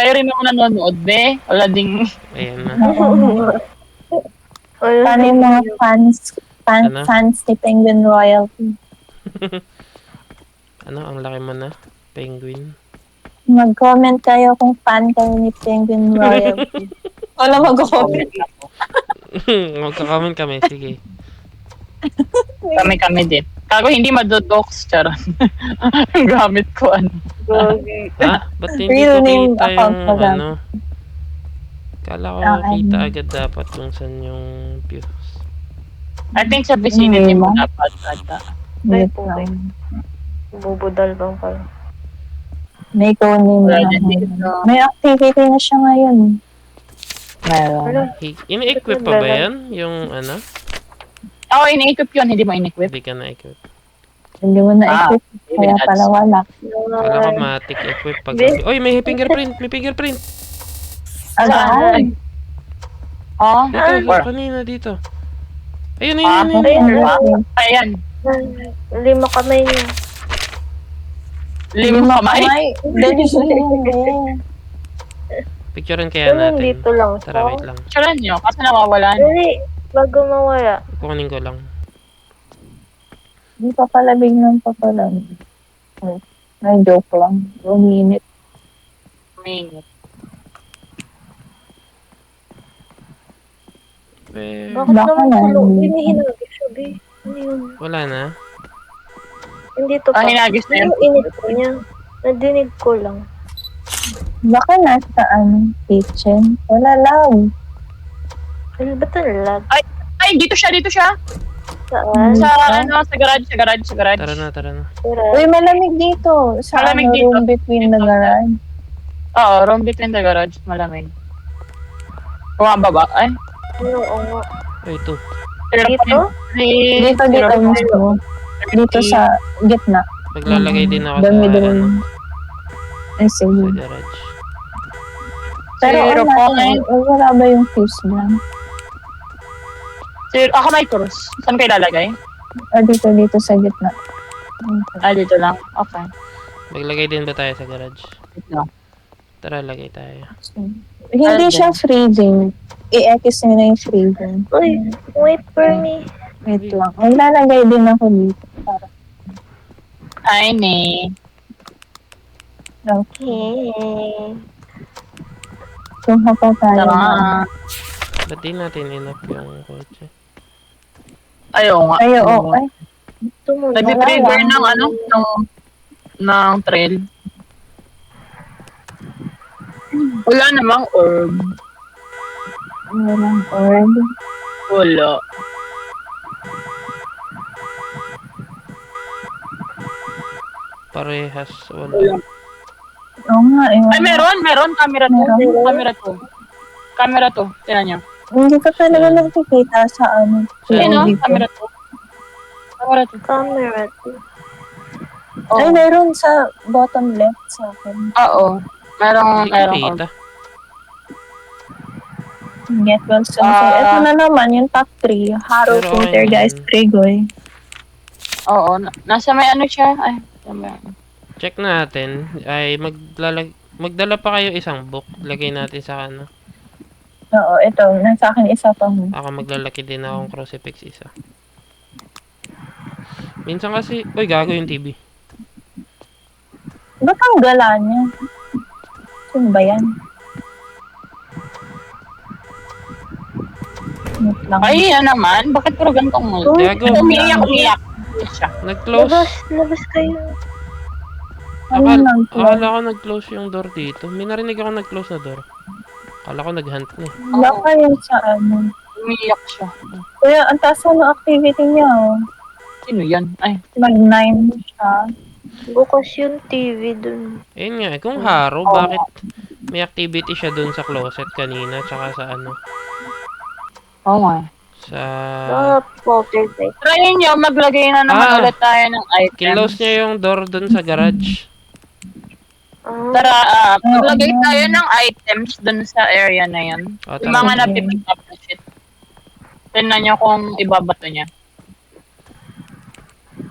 Tayo rin ako nanonood, be. Wala ding... Ayan na. Paano yung mga Ano? fans ni Penguin Royalty? Ano? Ang laki mo na? Penguin. Mag-comment kayo kung fan kayo ni Penguin Royalty. Wala mag-comment. Magka-comment kami. Sige. Kami din. Kago hindi madodox, charon. Ang gamit ko, ano. Ha? Ba't hindi Real ko name kita account yung ko lang. ano? Kala ko kita agad dapat kung saan yung views. I think sa vicinity mo dapat ata. Wait po, lang. Bubudal bang pala. May kunin Wala na. din dito. May activity na siya ngayon. Meron. Ini-equip pa ba yan? Yung ano? Oo, ini-equip yun. Hindi mo in-equip. Hindi ka na-equip. Hindi mo na-equip. Kaya pala wala. Kala ko matic equip pag... Oy, may fingerprint! May fingerprint! Agad. Oh, Dito, kanina dito. Ayun, ayun, ayun. Ayan. 5 kamay niya. 5 kamay. Dali siya. Picturean kaya Ganun natin. dito lang Tara, wait siya. lang. Charan nyo, kasi nawawala na. Dali, bago mawala. Kukunin ko lang. Hindi pa pala biglang pa pala. Ay, joke lang. Uminit. Minute. Bakit Baka naman na, kulo? hindi. Hinihinagis siya, be. Ano yun? Wala na. Hindi to pa. Hinagis na yun. Yung init ko niya. Nadinig ko lang. Baka nasa kitchen. Wala lang. Ano ba ito lag? Ay, dito siya. Saan? Sa garage. Tara na, tara na. Tara. Uy, malamig dito. Sa Malamig dito. room between the garage. Oo, room between the garage. Malamig. Bumababa. Ay. Oo nga. Ay, ito. Dito? Dito mismo. Dito sa gitna. Maglalagay din ako sa, Dami-dami. ano, Ay, sa sige. garage. Pero Zero point. wala ba yung fuse lang? Sir, ako may cross. Saan kayo lalagay? Dito sa gitna. Dito lang. Okay. Maglagay din ba tayo sa garage? Dito. Tara, lagay tayo. Hindi siya freezing. I-X nyo na yung freezing. Uy, wait for me. Wait lang. Maglalagay din ako dito. Para. Ay, ne. Okay. Hey. Kuha pa tayo. Tara. Ba't di natin enough yung kotse? Ayaw nga. Ay, oo. Ay, Tumunod. Nag-trigger ng ano? Ng trail. Wala namang orb. walang orb. Wala. Parehas, wala. Oo nga, eh. Ay, meron. Camera to. Meron. Camera to. Tingnan nyo. Hindi ko talaga nakikita sa ano. Ayun o, dito. camera to. Camera. Ay, meron sa bottom left sa akin. Oo. Merong Hindi ko orb. kita. Get well soon. Ah. Ito na naman, yung top 3. Haro, Pero Poltergeist, ayun. Trigoy. Oo. Nasa may ano siya. Ay, may ano. Check natin. Ay, magdala pa kayo isang book. Lagay natin sa ano. Oo, ito. Nasa akin isa pa. Ako maglalaki din akong crucifix isa. Minsan kasi, uy, gago yung TV. Ba't ang gala niya? Sino ba yan? Wait lang. Ay, yan naman. Bakit puro ganitong mood? Gago. Umiyak. Siya. Nag-close. Labas kayo. Ano lang to? Akala ko nag-close yung door dito. May narinig ako nag-close na door. Akala ko nag-hunt na eh. Baka yun sa ano. Umiyak siya. Kuya, ang taas ng activity niya. Oh. Sino yan? Ay, Mag-9 siya. Bukas yung TV dun. Ayun nga, kung haro, bakit may activity siya dun sa closet kanina, tsaka sa ano, oo nga. sa... Poltergeist. Try nyo, maglagay na naman ulit tayo ng items. Kinlose niya yung door dun sa garage. Tara, maglagay tayo ng items dun sa area na yun. O, Yung mga tara. napipick up na shit. Tignan nyo kung ibabato niya.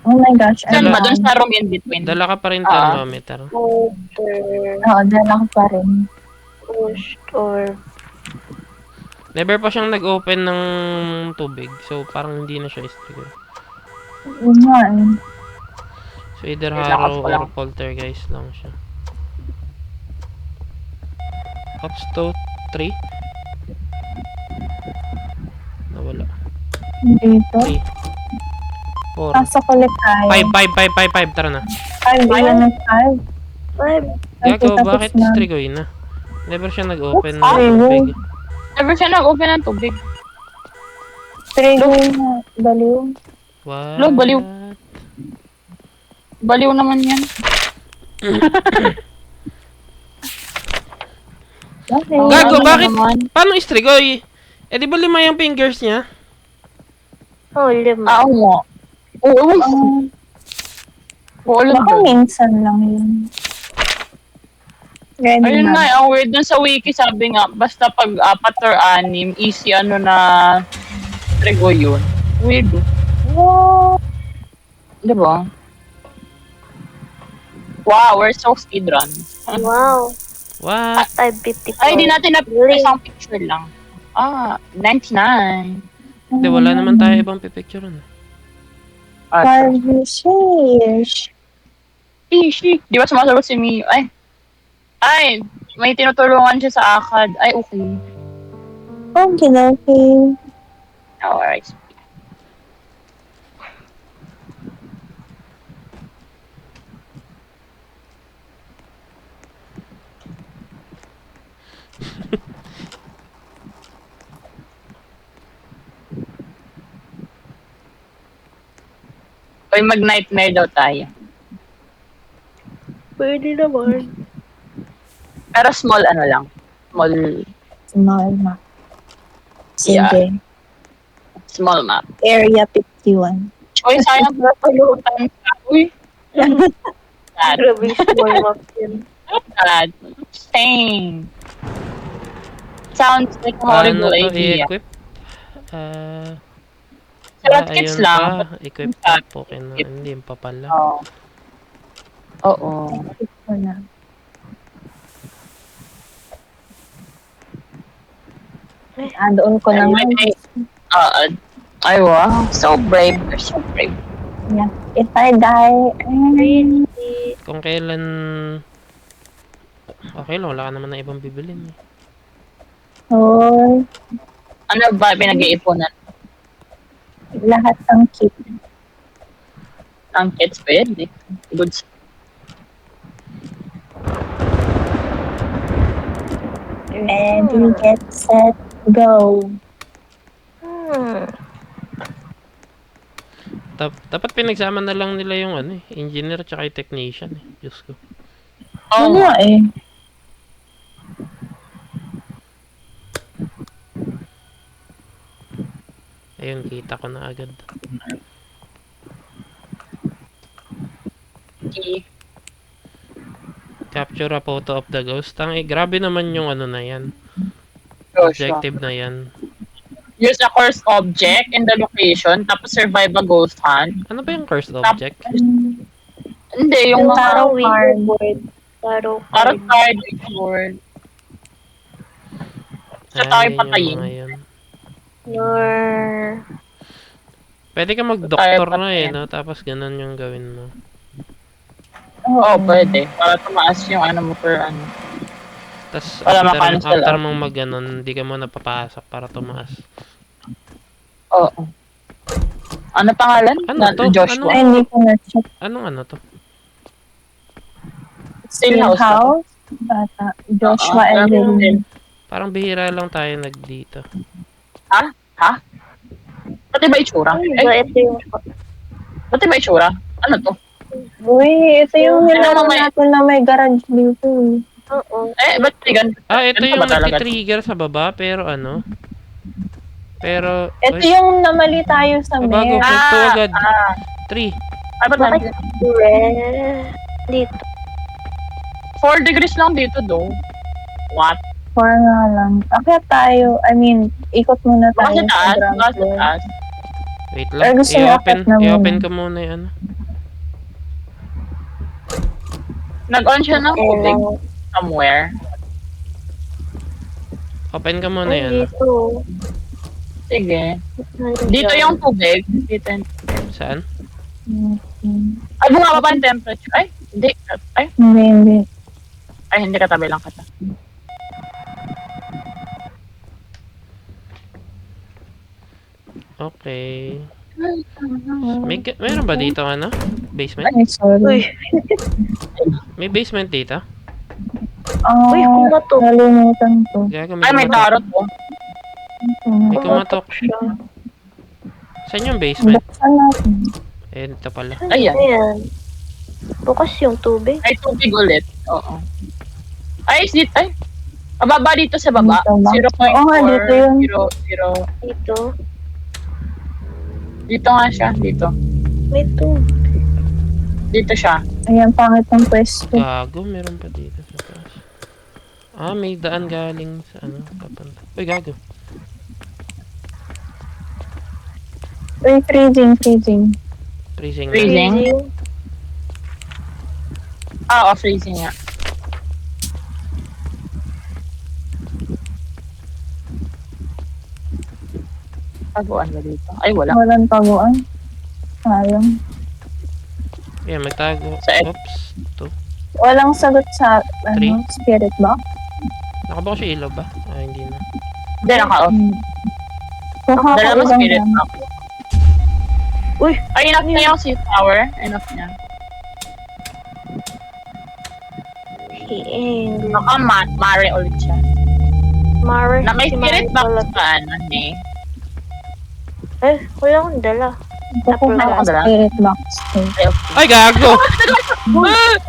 Oh my gosh. Saan Dala- ba? Dun sa room in between. Dala ka pa rin thermometer. Polter. Oo, dala ko pa rin. Ghost or... Never pa siyang nag-open ng tubig. So, parang hindi na siya Strigoi. Yun nga eh. So, either Relax Harrow ko or lang. Poltergeist lang siya. Ops to 3? Nawala. Dito. 3. 4. Pasok ulit tayo. 5. Tara na. 5, ilan ng 5? 5. Gago, Tapos bakit na. Strigoi na? Never siya nag-open ng Oops, tubig. Never siya nag-open ng tubig. Trigoy na. Baliw. What? Lo, baliw. Baliw naman yan. Okay. Gago, Ano bakit? naman? Paano Strigoi? Eh, di ba 5 yung fingers niya? Oh, 5. Ah, oo nga. Oo, wala Baka doon. minsan lang yun. Ready Ayun na. nga, ang weird dun sa wiki, sabi nga, basta pag 4 or 6, easy ano na trigo yun. Weird. Wow. Di ba? Wow, we're so speedrun. Wow. What? 554. Ay, di natin isang picture lang. 99. Hindi, wala naman tayo ibang pipicturean. Parvishish. Di ba sumasagot si Mio? Ay, may tinutulungan siya sa akad. Ay, okay. Okay, okay. Alright. Uy, mag-nightmare daw tayo. Pwede naman. Pero small ano lang. Small, Small map. Sige. Yeah. small map. Area 51. Uy, sayang pala pulutan ka. Uy. Sad. Grabe yung small map yun. Sad. Same. Sounds like a Paano horrible to idea. i-equip? Sa kits ayun lang. pa. Equip pa. Pokin na. Hindi pa pala. Oo. Oo. Ito na. Doon ko Ay, naman. Ay, wow. So brave. You're so brave. Yeah. If I die, Kung kailan... Okay lang, wala ka naman na ibang bibilin. oh, Ano ba pinag-iipunan? lahat ng kit. Ang kits pwede. Good. Ready, get set, go. Dapat pinagsama na lang nila yung engineer tsaka yung technician. Diyos ko. Oo. Ano eh? Ayun, kita ko na agad. Okay. Capture a photo of the ghost. Grabe naman yung na yan. Joshua. Objective na yan. Use a cursed object in the location, tapos survive a ghost hunt. Ano ba yung cursed object? Hindi, yung Yung mga tarot card. Tarot tarot card. card, board. Sa tayo Ayun yung patayin. mga yun. Your... Pwede ka mag-doctor Tayo na patayin. no? Tapos ganun yung gawin mo. Oo, pwede. Para tumaas yung mo per ano. Tapos Wala ma-cancel, after mong hindi ka mo napapasok para tumaas. Oo. Ano pangalan? Ano to? Joshua. Ay, hindi ko na-check. Anong to? Still house. House. Bata. Joshua Oo, Evelyn. Parang bihira lang tayo nagdito. Ha? Pati ba itsura? Ay, Ay, ba ito yung... pati ba itsura? Ano to? Uy, ito yung Yung nilaro may- natin na may garage dito. Oo. Ba't may ganito? Ito Ganito yung ba talaga? nag-trigger sa baba, pero Pero, Ito uy, yung namali tayo sa bago, mayor. punto agad. 3. Ay, ba't Bakit nandito? red? Dito. 4 degrees lang dito, though. What? 4 nga lang. Akyat tayo. I mean, ikot muna Baka tayo sa taas? ground Baka sa floor. taas? Wait Or lang, gusto niyo akit na muna? i-open ko muna yung Nag-on siya ng tubig Kailangan. somewhere. Open ka muna Ay, yan. dito. Sige. Nandiyan. Dito yung tubig. Dito yung... Saan? Ay, bumaba pa yung temperature. Ay, hindi. Ay, Hindi. ay, hindi katabi lang kita. Okay. Meron ba dito ano? Basement? Ay, sorry. Uy, May basement dito? uy, kumatok. Nalimutan ko. Gago, Ay, may kumatok. tarot po. May kumatok. siya. Saan yung basement? Buksan natin. Eh, ito pala. Ayan. Ayan. Bukas yung tubig. Ay, tubig ulit. Oo. Ay, ay. Mababa dito sa baba. Dito ba? Oo nga, dito yun. 0.000. Dito. Dito nga siya. Dito. May tubig. Dito siya. Ayan, pangit ng pwesto. Gago, meron pa dito sa taas. Ah, may daan galing sa ano, papunta. Uy, gago. Uy, freezing. Freezing na. Freezing. Freezing. Ah, freezing nga. Taguan ba dito? Ay, wala. Walang taguan. Sayang. Yeah, magtago. Sa Oops. Ito. Walang sagot sa Three. spirit box. Nakabukas yung ilaw ba? Ah, hindi na. Hindi, naka-off. Kuha Dala ko mo ibang spirit yan. box. Uy, Ay, enough na yung sea tower. Enough na. hiing. Baka mare ulit siya. Mare. Na may si spirit Mare box pala. pa, ano, eh. Eh, wala akong dala. Kukuha Wala ko ka dala? spirit box. Ay, okay. Ay, gago!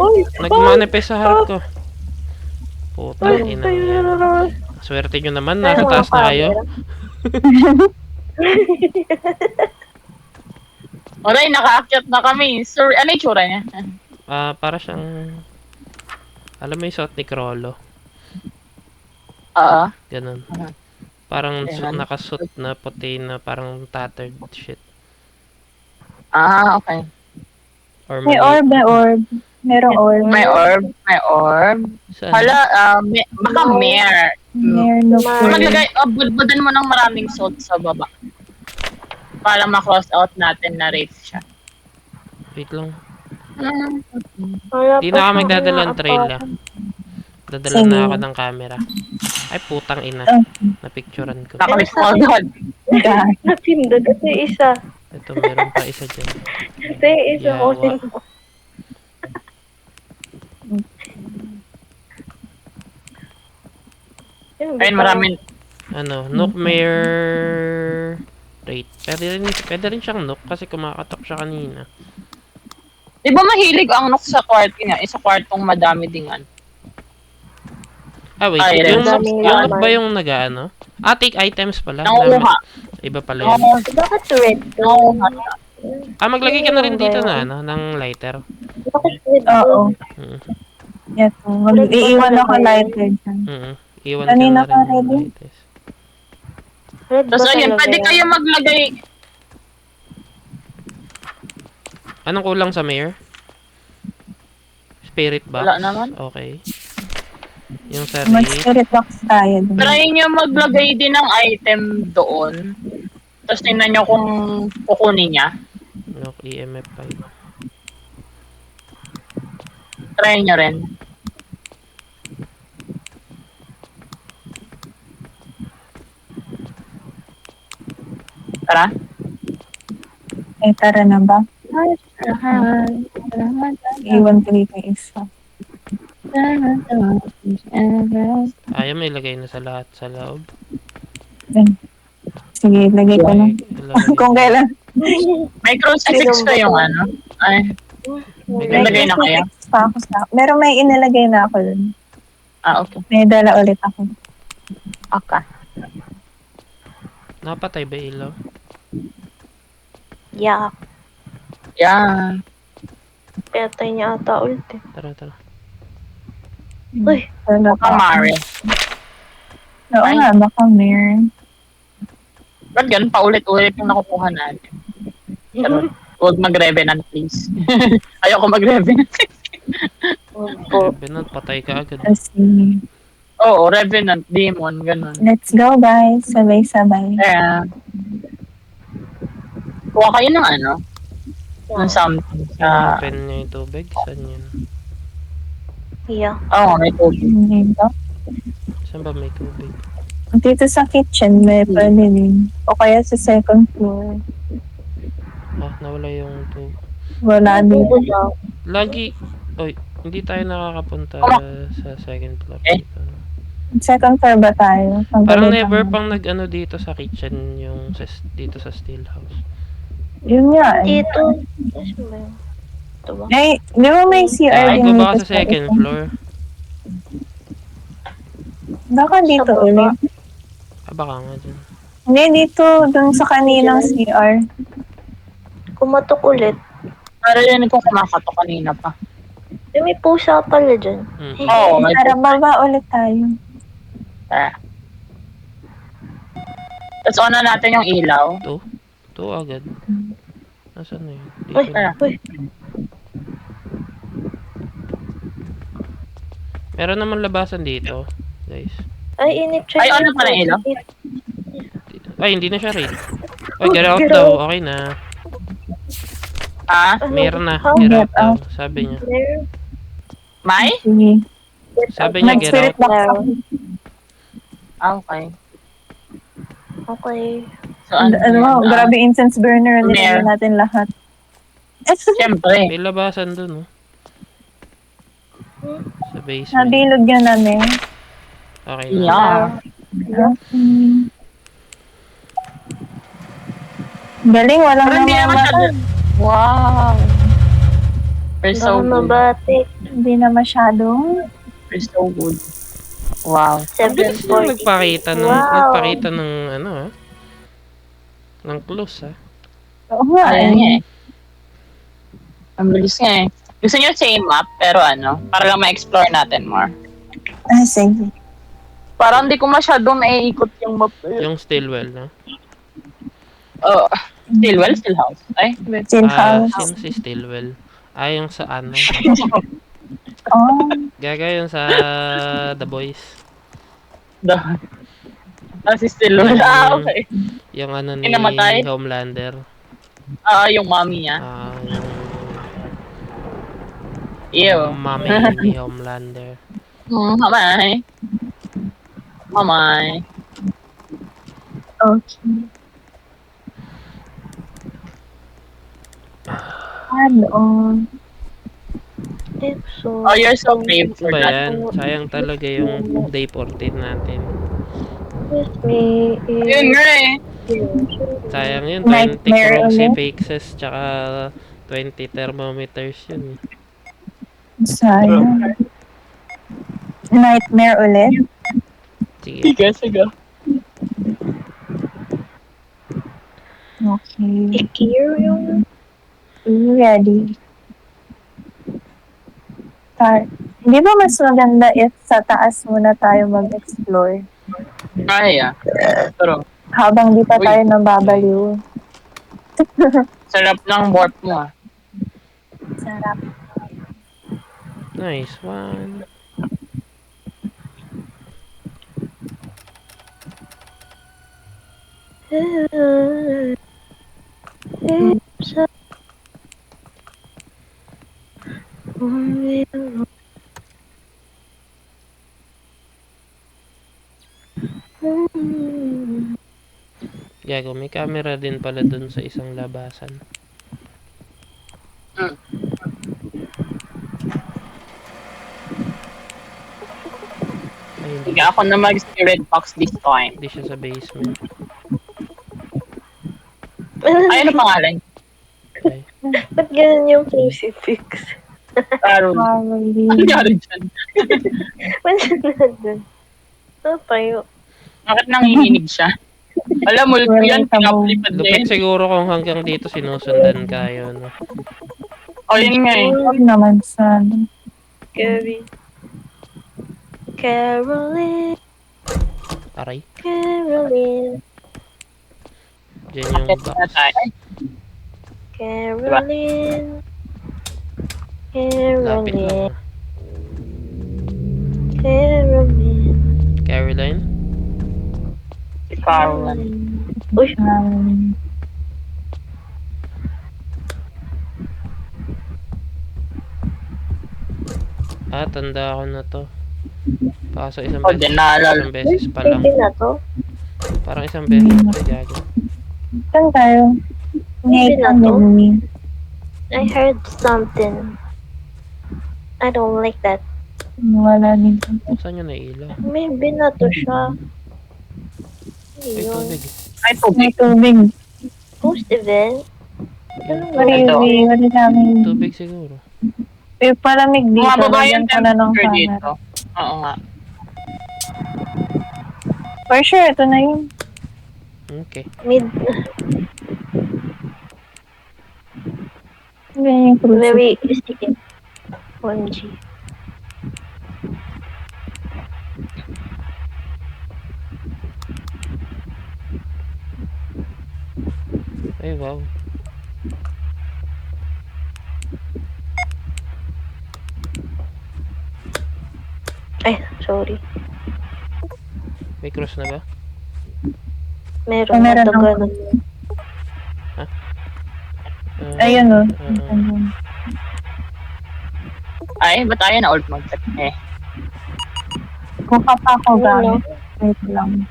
Uy, Nagmanifest sa harap ko. Putang ina yan. Swerte nyo naman, nasa taas na kayo. Alright, nakaakyat na kami. Sorry, ano yung tsura niya? Ah, para siyang... Alam mo yung suot ni Crollo? Oo. Ganun. Aha. Parang Ayan. nakasuot na puti na parang tattered shit. Ah, okay. Or May orb, may orb. Merong orb. May orb. May orb. Saan? Hala, baka mare. Meron Mare. orb. Maglagay, budbudan mo ng maraming salt sa baba. Para ma-cross out natin na race siya. Wait lang. Wala Di pa na ako siyang magdadala ng trail ah. inaapakan. Dadala Sige. na ako ng camera. Ay, putang ina. Ah. Napicturean ko. Nakamiss mo agad. God. Napindot. Ito yung isa. Ito, meron pa isa dyan. Ito yung isa. Yawa. Kunin mo. Yun, Ayun, bitaw. maraming. Ano, Nookmare rate. Pwede rin siyang Nook kasi kumakatok siya kanina. Di ba mahilig ang nook sa kwarto niya? Isa kwartong madami dingan. Ah, wait. Ay, Yung Nook, daming yung Nook laman. ba yung nag-ano? Ah, take items pala. Nanguha. Iba pala yun. Bakit red? Nanguha. Ah, maglagay ka na rin dito na, ano, ng lighter. Bakit red? Oo. Mm. Ito. Mag-iiwan ako lighter dyan. Mm. Iwan Kanina ka na rin ka ng ready? lighters. Red ba Tapos ayun, talaga pwede yan? kayo maglagay. Anong kulang sa mayor? Spirit box? Wala naman. Okay. Yung sa Mag-spirit box tayo. dun. Try nyo maglagay din ng item doon. Tapos tingnan nyo kung kukunin niya. Nook EMF 5. Try nyo rin. Tara. Eh, tara na ba? Iwan ko dito yung isa. Ayaw mo ilagay na sa lahat sa loob. Sige, lagay ko na. Ilagay. Kung kailan. May crucifix ka yung ano. Ay, nilagay na kaya? Pa ako sa... Meron may inilagay na ako dun. Ah, okay. May dala ulit ako. Okay. Napatay ba ilaw? Yeah. Yan. Petay niya ata ulit eh. Tara, tara. Uy, Dala pa. Kamari. Oo nga, baka meron. Ba't ganun paulit-ulit yung nakukuha natin? Pero, huwag mag-revenant, please. Ayoko mag-revenant. opo. Benot, patay ka agad. Kasi... Oo, Revenant, Demon, ganun. Let's go, guys. Sabay-sabay. Kaya, kuha kayo ng ano, ng something sa... Open niya yung tubig. Saan yun? Yeah. Oo, may tubig. Dito. Saan ba may tubig? Dito sa kitchen, may pwede din. O kaya sa second floor. Ah, nawala yung tubig. Wala din. Wala. Lagi... Oy, hindi tayo nakakapunta sa second floor Eh? dito. No? Second floor ba tayo? Parang Pagdating never naman. pang nag-ano dito sa kitchen yung dito sa steel house. Yun nga eh. Dito. Yes, ba yun? Ito ba? Ay, di ba may CR Ay, din baka dito sa second isa? floor. Baka dito Sa baba. ulit. Ah, baka nga dyan. Hindi, dito. Dun sa kaninang CR. Kumatok ulit. Narinig ko kumakato kanina pa. Eh, may pusa pala dyan. Mm. Oo, may Tara, baba ulit tayo. Tara. Tapos on na natin yung ilaw. Ito agad. Nasaan na yun? Dito Uy, na. uy. Meron naman labasan dito, guys. Ay, init siya. Ay, ano pala yung ilaw? Dito. Ay, hindi na siya ready. Ay, get out daw. Okay na. Ha? Meron na. How? Get out Get daw. out. Sabi niya. There. May? Sige. Sabi niya, get Mag-spirit out. box Meron. ako. Ah, okay. Okay. So, ano? Ano mo, grabe incense burner. Mer. Nilagyan natin lahat. Siyempre. May labasan dun, oh. Sa basement. Nabilog yun namin. Okay na. Yeah. Okay. Galing, walang Pero hindi naman siya... namamatay. Wow. We're so Baka good. mabatik. Hindi na masyadong. We're so good. Wow. Ang bilis na 740. nagpakita ng, Wow. nagpakita ng, ano, ah. Ng close, ah. Oo nga Ayan nga eh. eh. Ang bilis nga eh. Gusto niyo same map, pero ano, para lang ma-explore natin more. Ah, sige. Parang hindi ko masyadong naiikot yung map. Yung Stillwell, no? Oh, Stillwell, still house. Ay, wait. Chill Ah, house. sino si Stillwell? Ah, yung sa ano? Oh, Gaga yung sa The Boys. Si Stillwell. Ah, okay. Yung ano ni Inamatay? Homelander. Ah, yung mommy niya. Ah, Ew. yung mami ni Homelander. Mamay. Mamay. okay. Ano? So, Oh, you're so brave for Ba that. yan? Sayang talaga yung day 14 natin. Excuse me. Yun nga eh. Sayang yun, 20 Nightmare crucifixes tsaka 20 thermometers yun. Sayang. Nightmare ulit? Sige. Sige. Okay. I-gear yung... Ready. Start. Hindi ba mas maganda if sa taas muna tayo mag-explore? Ay, ah. Pero, Habang di pa Uy. tayo nababaliw. sarap ng warp mo ah. Sarap. Nice one. Gago, may camera din pala dun sa isang labasan. Mm. Ay, hindi, Sige, ako na mag-spirit box this time. hindi siya sa basement. Ay, ano pangalan? Okay. Ba't ganun yung crucifix? Carol. Probably. Ano nangyari dyan? Ba't nandun? Ano tayo? Bakit nanginginig siya? Alam mo, yan, pinapalipad na Lupit yan. siguro kung hanggang dito sinusundan kayo, no? O, yun nga eh. Huwag naman sana. Gary. Caroline. Aray. Caroline. Diyan yung Bakit na box. tayo? Caroline. Lapit Caroline. lang. Caroline. Caroline? Si Caroline. Uy, Tanda ko na to. Kaso isang O, din beses, naalala. isang beses pa lang. pwede na to. Parang isang beses pa gago. Saan tayo? Maybe Ngayon na kami to. ni. I heard something. I don't like that. Wala din. Saan yun nailaw? Maybe na to siya. Ay, Yun. tubig. Ay, tubig. May tubig. Ghost event? Yung Wala Ito. wala namin. tubig siguro. May palamig dito. Bumababa yung Lagyan ko na ng temperature dito. camera. Oo nga. For sure, ito na yun. Okay. Mid, Ganyan yung cruise. very, sige. 1G. Ay, wow. Ay, sorry. May cross na ba? Meron Meron na to ako. ganun. Ayun o. Ay, ba't ayaw na old mag-set? Kuha pa ako Ano? gamit. Wait lang.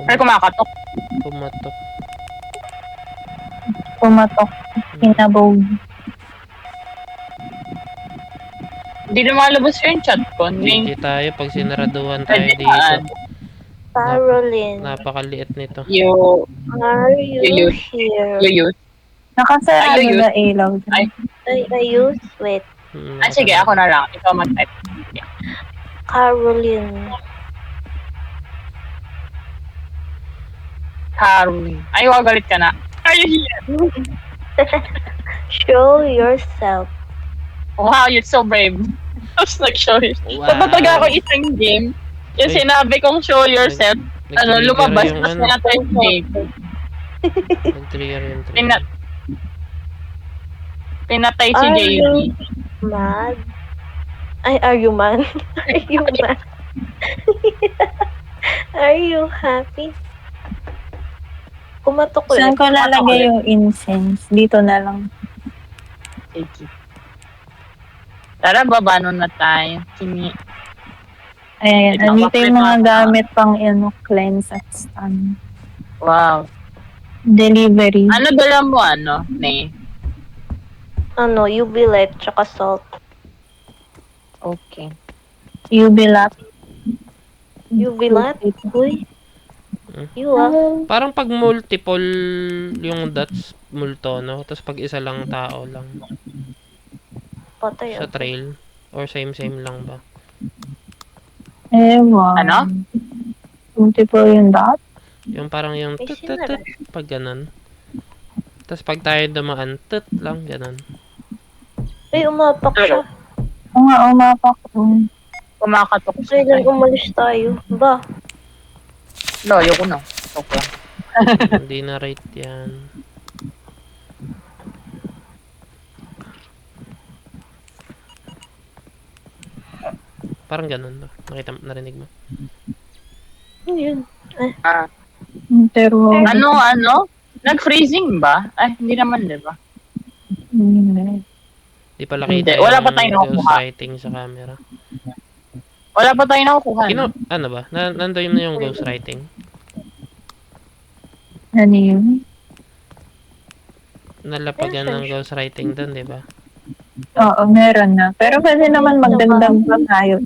Ay, kumakatok. Pumatok. Pumatok. Pinabog. Hindi lumalabas yung chat ko. Hindi. GG tayo pag sinaraduhan tayo Pwede dito. saan? Caroline, Napakaliit nito. You are you use. here? use. Nakasarado Ayun, na ilaw. dyan. Ay. I use wait. Ah, sige, ako na lang. Ikaw mag-type. Caroline. Caroline. Ay, galit ka na. Are you here? Show yourself. Wow, you're so brave. Tapos nag-show yourself. Wow. Kapag ako isang game, yung Ay. sinabi kong show yourself, Nag-trigger lumabas yung na ano. sila tayo game. Nag-trigger yung trigger. Pinatay si Are JD. you mad? Ay, are you man? Are you mad? Are you happy? Kumatok Saan ulit. ko lalagay yung incense? Dito na lang. Sige. Tara, babano na tayo. Sini. Ayan, Wait lang, andito yung mga bakit gamit pang cleanse at stun. Wow. Delivery. Ano dala mo, Nay? Ano, UV light tsaka salt. Okay. UV lamp. UV light? Uy. You Parang pag multiple yung dots, multo, no? Tapos pag isa lang tao lang patay sa ako. trail. Or same lang ba? Ewan. Ano? Multiple yung dot. Yung parang yung May tut sinara. pag ganun. Tapos pag tayo dumaan, tut lang, ganun. Ay, umapak siya. Oo nga, umapak ko. Kumakatok siya. Kailan umalis tayo? Ba? Loyo ko na. Okay lang. Hindi na rate yan. Parang ganun, no? Narinig mo? Ano yun? Ah. Pero, Ano? Nag-freezing ba? Ay, hindi naman, di ba? hindi. Di pala Hindi. kita Wala yung pa tayong ghost nakukuha. writing sa camera. Wala pa tayo nakukuha. Ano ba? Nandoon na yung ghost writing. Ano yun? Nalapagan ng ghost writing doon, di ba? Oo, meron na. Pero pwede naman magdagdag pa tayo.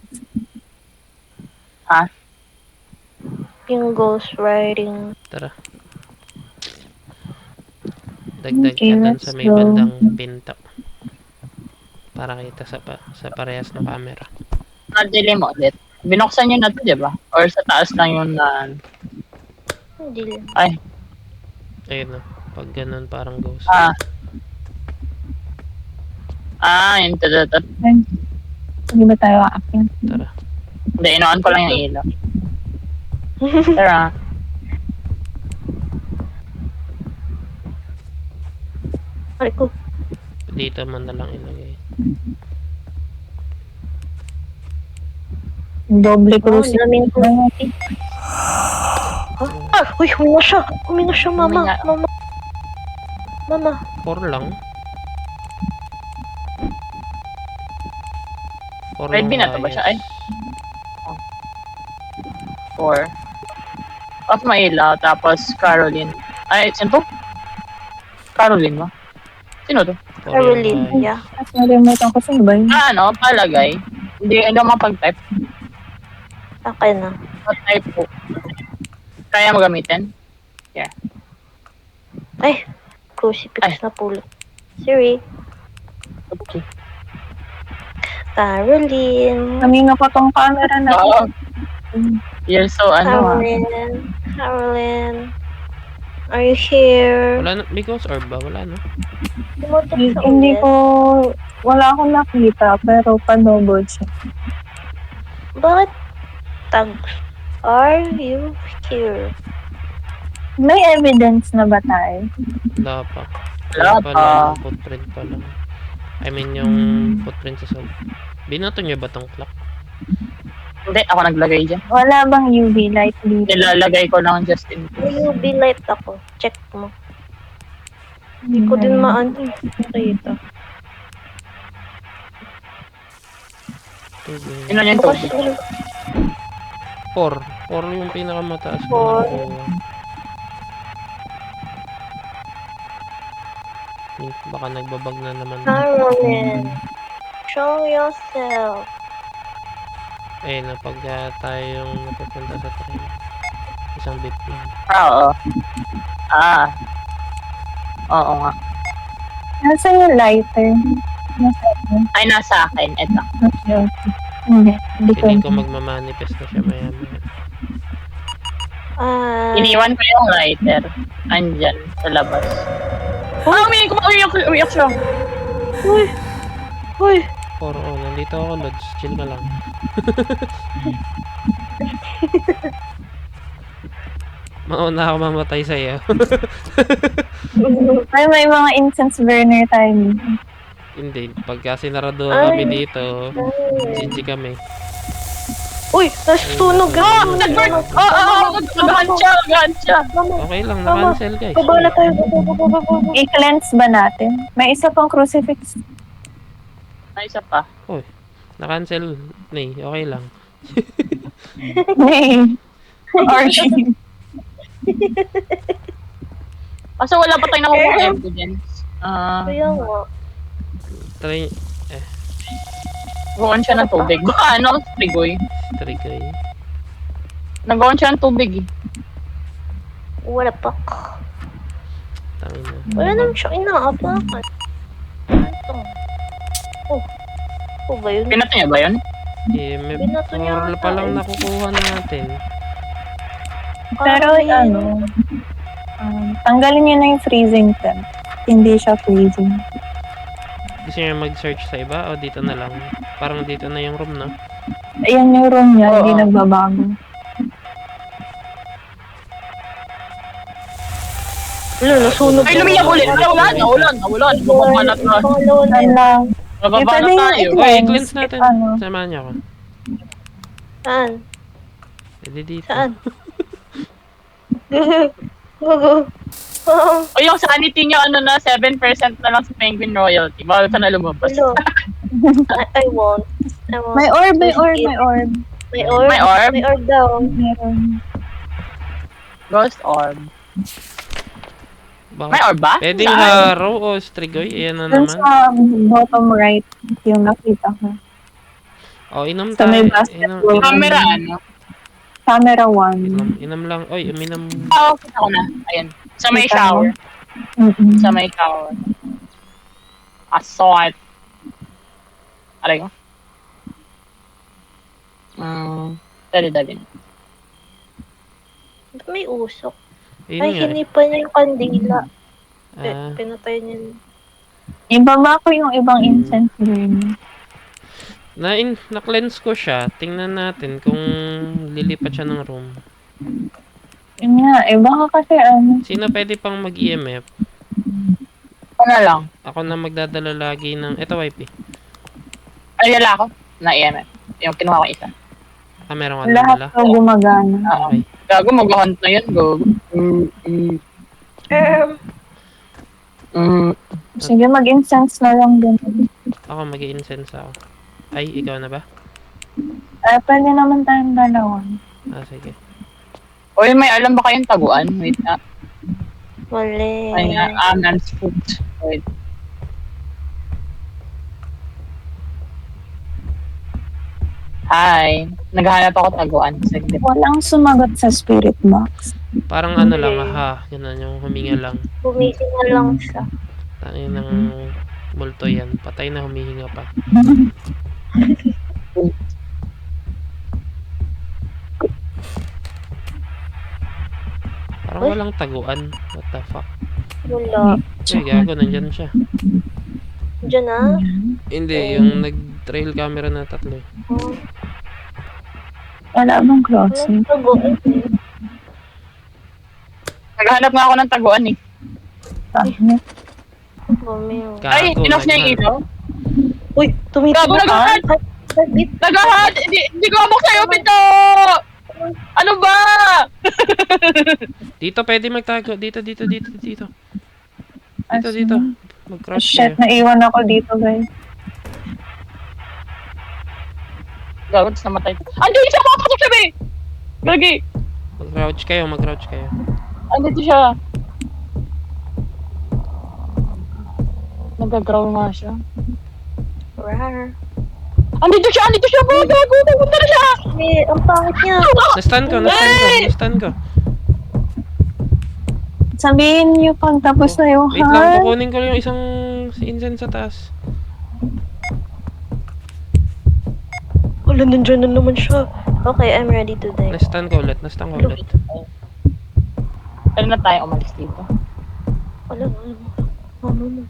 Yung ghost writing. Tara. Dagdag Okay, ka dun let's sa may go. bandang pinto. Para kita sa parehas na camera. Nadilim ulit. Binuksan nyo na to, di ba? Or sa taas lang yun na... Hindi lang. Ay, Ayun, no? Pag ganun, parang ghost. yun. Tatatat. Hindi ba tayo aakyat? Tara. Hindi, inoon ko lang yung ilaw. Tara. Ay ko. Dito man na lang ilagay. Doble Oh, crucifix. daming crucifix. Uy, huminga siya. Huminga siya, mama. Huminga. Mama. Mama. 4 lang. 4 Red lang bean na to ba siya? Ay. ayos. 4. Off Maila, tapos Caroline. Ay, sino to? Caroline ba? Sino to? 4 yung Caroline, ayos. yeah. Tapos nalimutan ko sino ba yun? Ano, palagay. Hindi ako mapag-type. Akin na. Type po. Kaya mo gamitin? Ay, crucifix Ay. na pula. Siri. Okay. Caroline. Kami nga pa tong camera na. Oo. You're so, ano Caroline. Caroline. Are you here? Wala na, may ghost orb ba? Wala na. Tumutok sa Hindi ulit. ko, wala akong nakita, pero pa-double check. Bakit tags? Are you here? May evidence na ba tayo? Wala pa. Wala pa pa. lang, footprint pa lang. I mean, yung footprint sa soul. Binato niyo ba tong clock? Hindi, ako naglagay dyan. Wala bang UV light dito? Nilalagay ko lang just in case. May UV light ako. Check mo. Hindi ko din maano. Nakita. Yun lang yung Bukas tubig. yung 4. 4 yung pinakamataas ko Four. nakuha. Baka nagbabag na naman. Caroline. Show yourself. Eh, napag tayo yung napupunta sa train. Isang bit lang. Oo. Ah. Oo nga. Nasaan yung lighter? Nasaan? Ay, nasa akin. Ito. Okay. Hindi ko. Feeling ko magmamanifest na siya maya maya. Iniwan ko yung lighter. Andyan, sa labas. Umiyak siya. Uy! Uy! 4, nandito ako, Lods. Chill ka lang. Mauna ako mamatay sa'yo. Ay, may mga incense burner tayo dito. Hindi, pagka sinarado Ay. kami dito, GG kami. Uy! Nasunog! Nag-burn! Nag-gantsa! Mama! Okay lang, na-cancel guys. Baba na tayo. Baba. I-cleanse ba natin? May isa pang crucifix. May isa pa. Na-cancel. Nay, okay lang. Hey. RG. Kaso wala pa tayong nakukuha evidence. Kaya nga. Try, Nag-on siya ng tubig. Baka ano, trigoy. trigay. Nag-on siya ng tubig eh. Wala pa. Tangin na. Wala naman siya inaapakan. Ano to? Oh. Oh ba yun? Pinato niya ba yun? Eh, may Binato niya 4 ata pa lang eh. nakukuha natin. Pero tanggalin niyo na yung freezing temp. Hindi siya freezing. Gusto niya mag-search sa iba o dito na lang? Parang dito na yung room, no? Ayan yung room niya, hindi Oo. nagbabago. Wala, nasunog. Ay, lumiyak ulit! Naulan! Bababa na tayo. Saan lang? Bababa pwede na yung tayo. i-cleanse. Uy, cleanse natin. Ano? Samahan niyo ako. Saan? Hindi dito. Saan? Go. O yung sanity niyo, ano na, 7% na lang sa Penguin Royalty. Bawal ka na lumabas. Hello. I won't. May orb, may orb, may orb. May orb? May orb? May orb daw. Meron. Ghost orb. May Bakit? orb ba? Pwedeng Saan? haro o strigoy. Ayan na Dun naman. sa bottom right, yung nakita ko. O, inom Sa may tayo. basketball. Camera, ano? Camera 1. Inom lang. Oy, uminom. Oo, kita ko na. Ayan. Sa may Kita shower. mo? Sa may shower. Assault. Aray ko. Dali. Ba't may usok? Ayun Ay, nga. eh. hinipan niya yung kandila. Ah, Pinatay niya. Ibaba ko yung ibang incense burner. na-cleanse ko siya. Tingnan natin kung lilipat siya ng room. Yun nga, baka kasi Sino pwede pang mag-EMF? Ano lang. Ako na magdadala lagi ng... Ito, YP. Ay, yala ako. Na EMF. Yung kinuha ko isa. Meron ka Lahat dala. po gumagana. Okay. Gago, mag-hunt na yan, go. Sige, mag-incense na lang din. Ako mag-i-incense ako. Ay, ikaw na ba? Pwede naman tayong dalawa. Sige. Oy, may alam ba kayong taguan? Wait na. Mali. Ay nga, Nan's food. Wait. Hi. Naghahanap ako taguan. Saglit. Walang sumagot sa spirit box. Parang ano lang, ganun yung huminga lang. Gumising na lang siya. Tayo ng multo yan. Patay na humihinga pa. Parang walang taguan. What the fuck? Wala. Ay, gago, nandyan siya. Diyan na. Hindi, yung nag-trail camera na tatlo. Oh. Wala bang crossing? Walang taguan eh. Naghahanap nga ako ng taguan eh. Bakit? Bumeo. Ay, Gago, inoff niya yung naghan- ilaw. Uy, Gago, tumitigil naghahanap! Naghahanap! Hindi ko abok sa'yo, Pito! Ano ba? Dito, pwede magtago. Dito. Dito. As- Mag-crouch Shit, kayo. naiwan ako dito, guys. Gago, tapos namatay. Andun siya! Makapasok siya, be! Gagi! Mag-crouch kayo. Andito siya. Nag-growl nga siya. Rar. Andito siya! Bro, gago! Pupunta na siya! Eh, ang pangit niya. Na-stun ko. Sabihin niyo pag tapos na yung Wait lang, hunt. kukunin ko yung isang incense sa taas. Wala, nandiyan na naman siya. Okay, I'm ready to die. Na-stun ko ulit. Kailan na tayo umalis dito? Wala. Ano.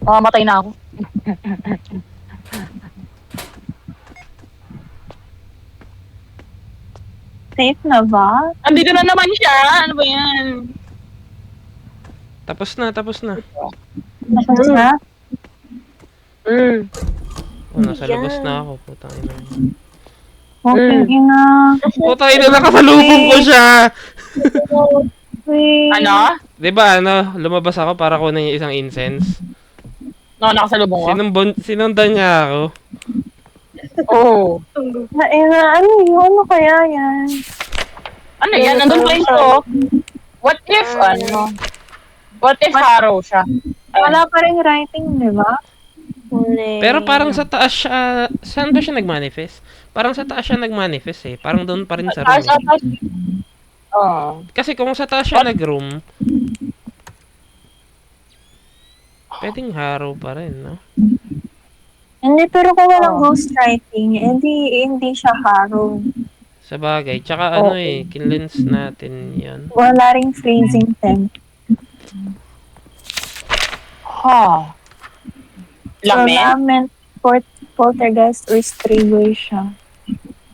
Mamamatay na ako. Safe na ba? Andito na naman siya! Ano ba yan? Tapos na. Tapos na? Oh, nasa Yan. labas na ako. Putang ina. Okay, ina. Putang ina, nakasalubong ko siya! Wait. Ano? Diba, lumabas ako para kunin yung isang incense. No, nakasalubong ko. Sinundan niya ako. Oo. Ina, ano yun? Ano kaya yan? Ano yan? Nandun pa ito. What if, What if Harrow siya? Wala pa rin writing, di ba? Mali. Pero parang sa taas siya, saan ba siya nag-manifest? Parang sa taas siya nag-manifest eh. Parang doon pa rin sa room eh. Oo. Kasi kung sa taas siya nag-room, pwedeng Harrow pa rin, no? Hindi, pero kung walang ghostwriting, hindi siya harrow. Sa bagay. Tsaka ano eh, kinlens natin yan. Wala ring freezing temp. Ha. Lamin? Lament, poltergeist, or stray siya.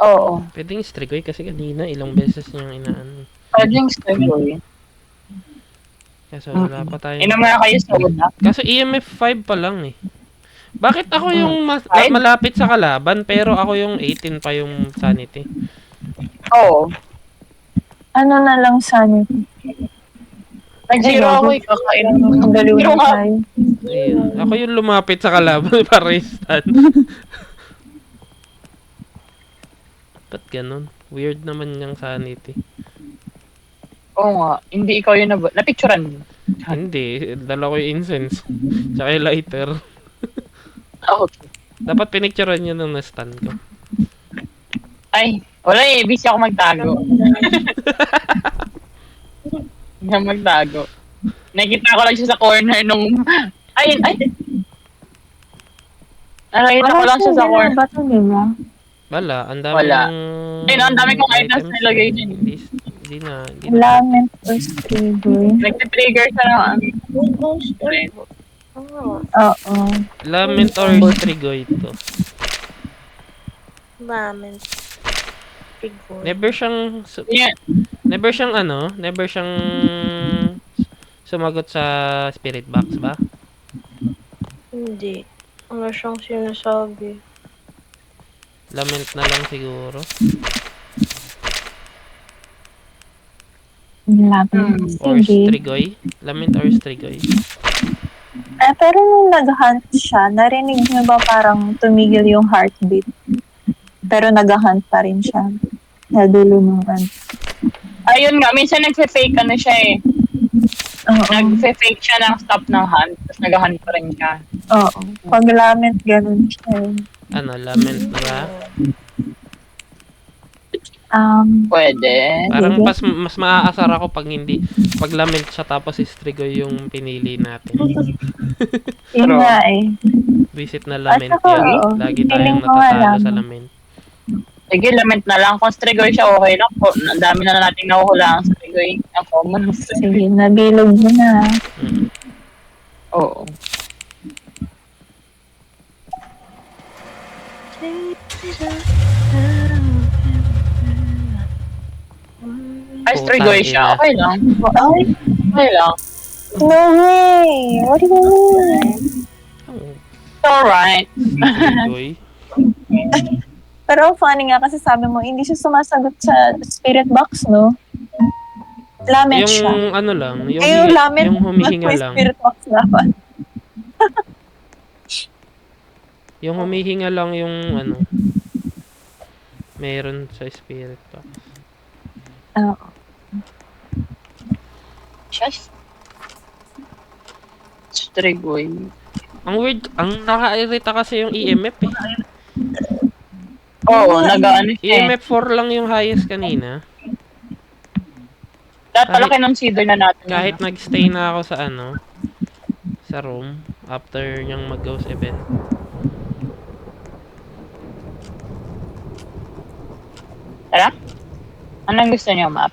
Oo. Pwedeng Strigoy kasi kanina ilang beses niyang inaan. Pwedeng Stegoy. Kaso wala pa tayo. Inom na kayo soda. Kaso EMF 5 pa lang eh. Bakit ako yung Five? malapit sa kalaban pero ako yung 18 pa yung sanity? Oo. Ano na lang sanity? Nag-zero ako eh. Kakain. Ang galiw Zero na nga. tayo. Ayun. Ako yung lumapit sa kalaban para i-stun. Ba't ganun? Weird naman yung sanity. Oo nga. Hindi ikaw yun napicturan mo. Hindi. Dala ko yung incense. Tsaka yung lighter. Okay. Dapat pinicturean nyo nung na-stun ko. Ay, wala eh. Busy ako magtago. Hindi ako magtago. Nakita ko lang siya sa corner nung... Ay! Nakita ko lang siya sa corner. Ba ito, di ba? Wala. Ang dami Wala. ng... Ayun, ang dami kong items na ilagay dyan. Hindi na. Lament or stray boy. Nag-trigger siya ng ano. Oo. Lament or Strigoy to. Ramen. Big boy. Never siyang... Yeah. Never siyang sumagot sa spirit box ba? Hindi. Ano siyang sinasabi? Lament na lang siguro. Lament. Or Sige. Strigoy. Lament or Strigoy. Pero nung nag-hunt siya, narinig niyo ba parang tumigil yung heartbeat? Pero nag-hunt pa rin siya. Nadulungan. Ayun nga, minsan nagfe-fake ano siya eh. Oo. Nagfe-fake siya ng stop ng hunt, tapos nag-hunt pa rin siya. Oo. Pag lament, ganun siya. Ano, lament na ba? Pwede. Parang Sige. mas maaasar ako pag hindi, pag lament siya tapos Strigoy yung pinili natin. Yun True. nga eh. Visit na lament At saka, yun. oo. Lagi Feeling tayong ko nga natatalo lang. sa lament. Sige, lament na lang. Kung Strigoy siya, okay lang po. Ang dami na nating nahuhula ang Strigoy. Ang common. Sige, nabilog mo na. Mm. Oo. Ay, Strigoy Putang siya. ina. Okay lang. Ay, Okay lang. no way! What do you mean? Oh, It's alright. Strigoy. Pero ang funny nga kasi sabi mo, hindi siya sumasagot sa spirit box, no? Lament siya. Yung ano lang, yung, Yung lament, yung humihinga may lang. spirit box dapat. Yung humihinga lang yung ano, meron sa spirit box. Oo. Just Strigoy. Ang weird, ang nakairita kasi yung EMF eh. Oo, nag-ano siya eh. EMF 4 lang yung highest kanina. Dapat pala kinonsider na natin. Kahit nagstay na ako sa ano, sa room, after niyang mag-ghost event. Tara? Anong gusto niyo, map?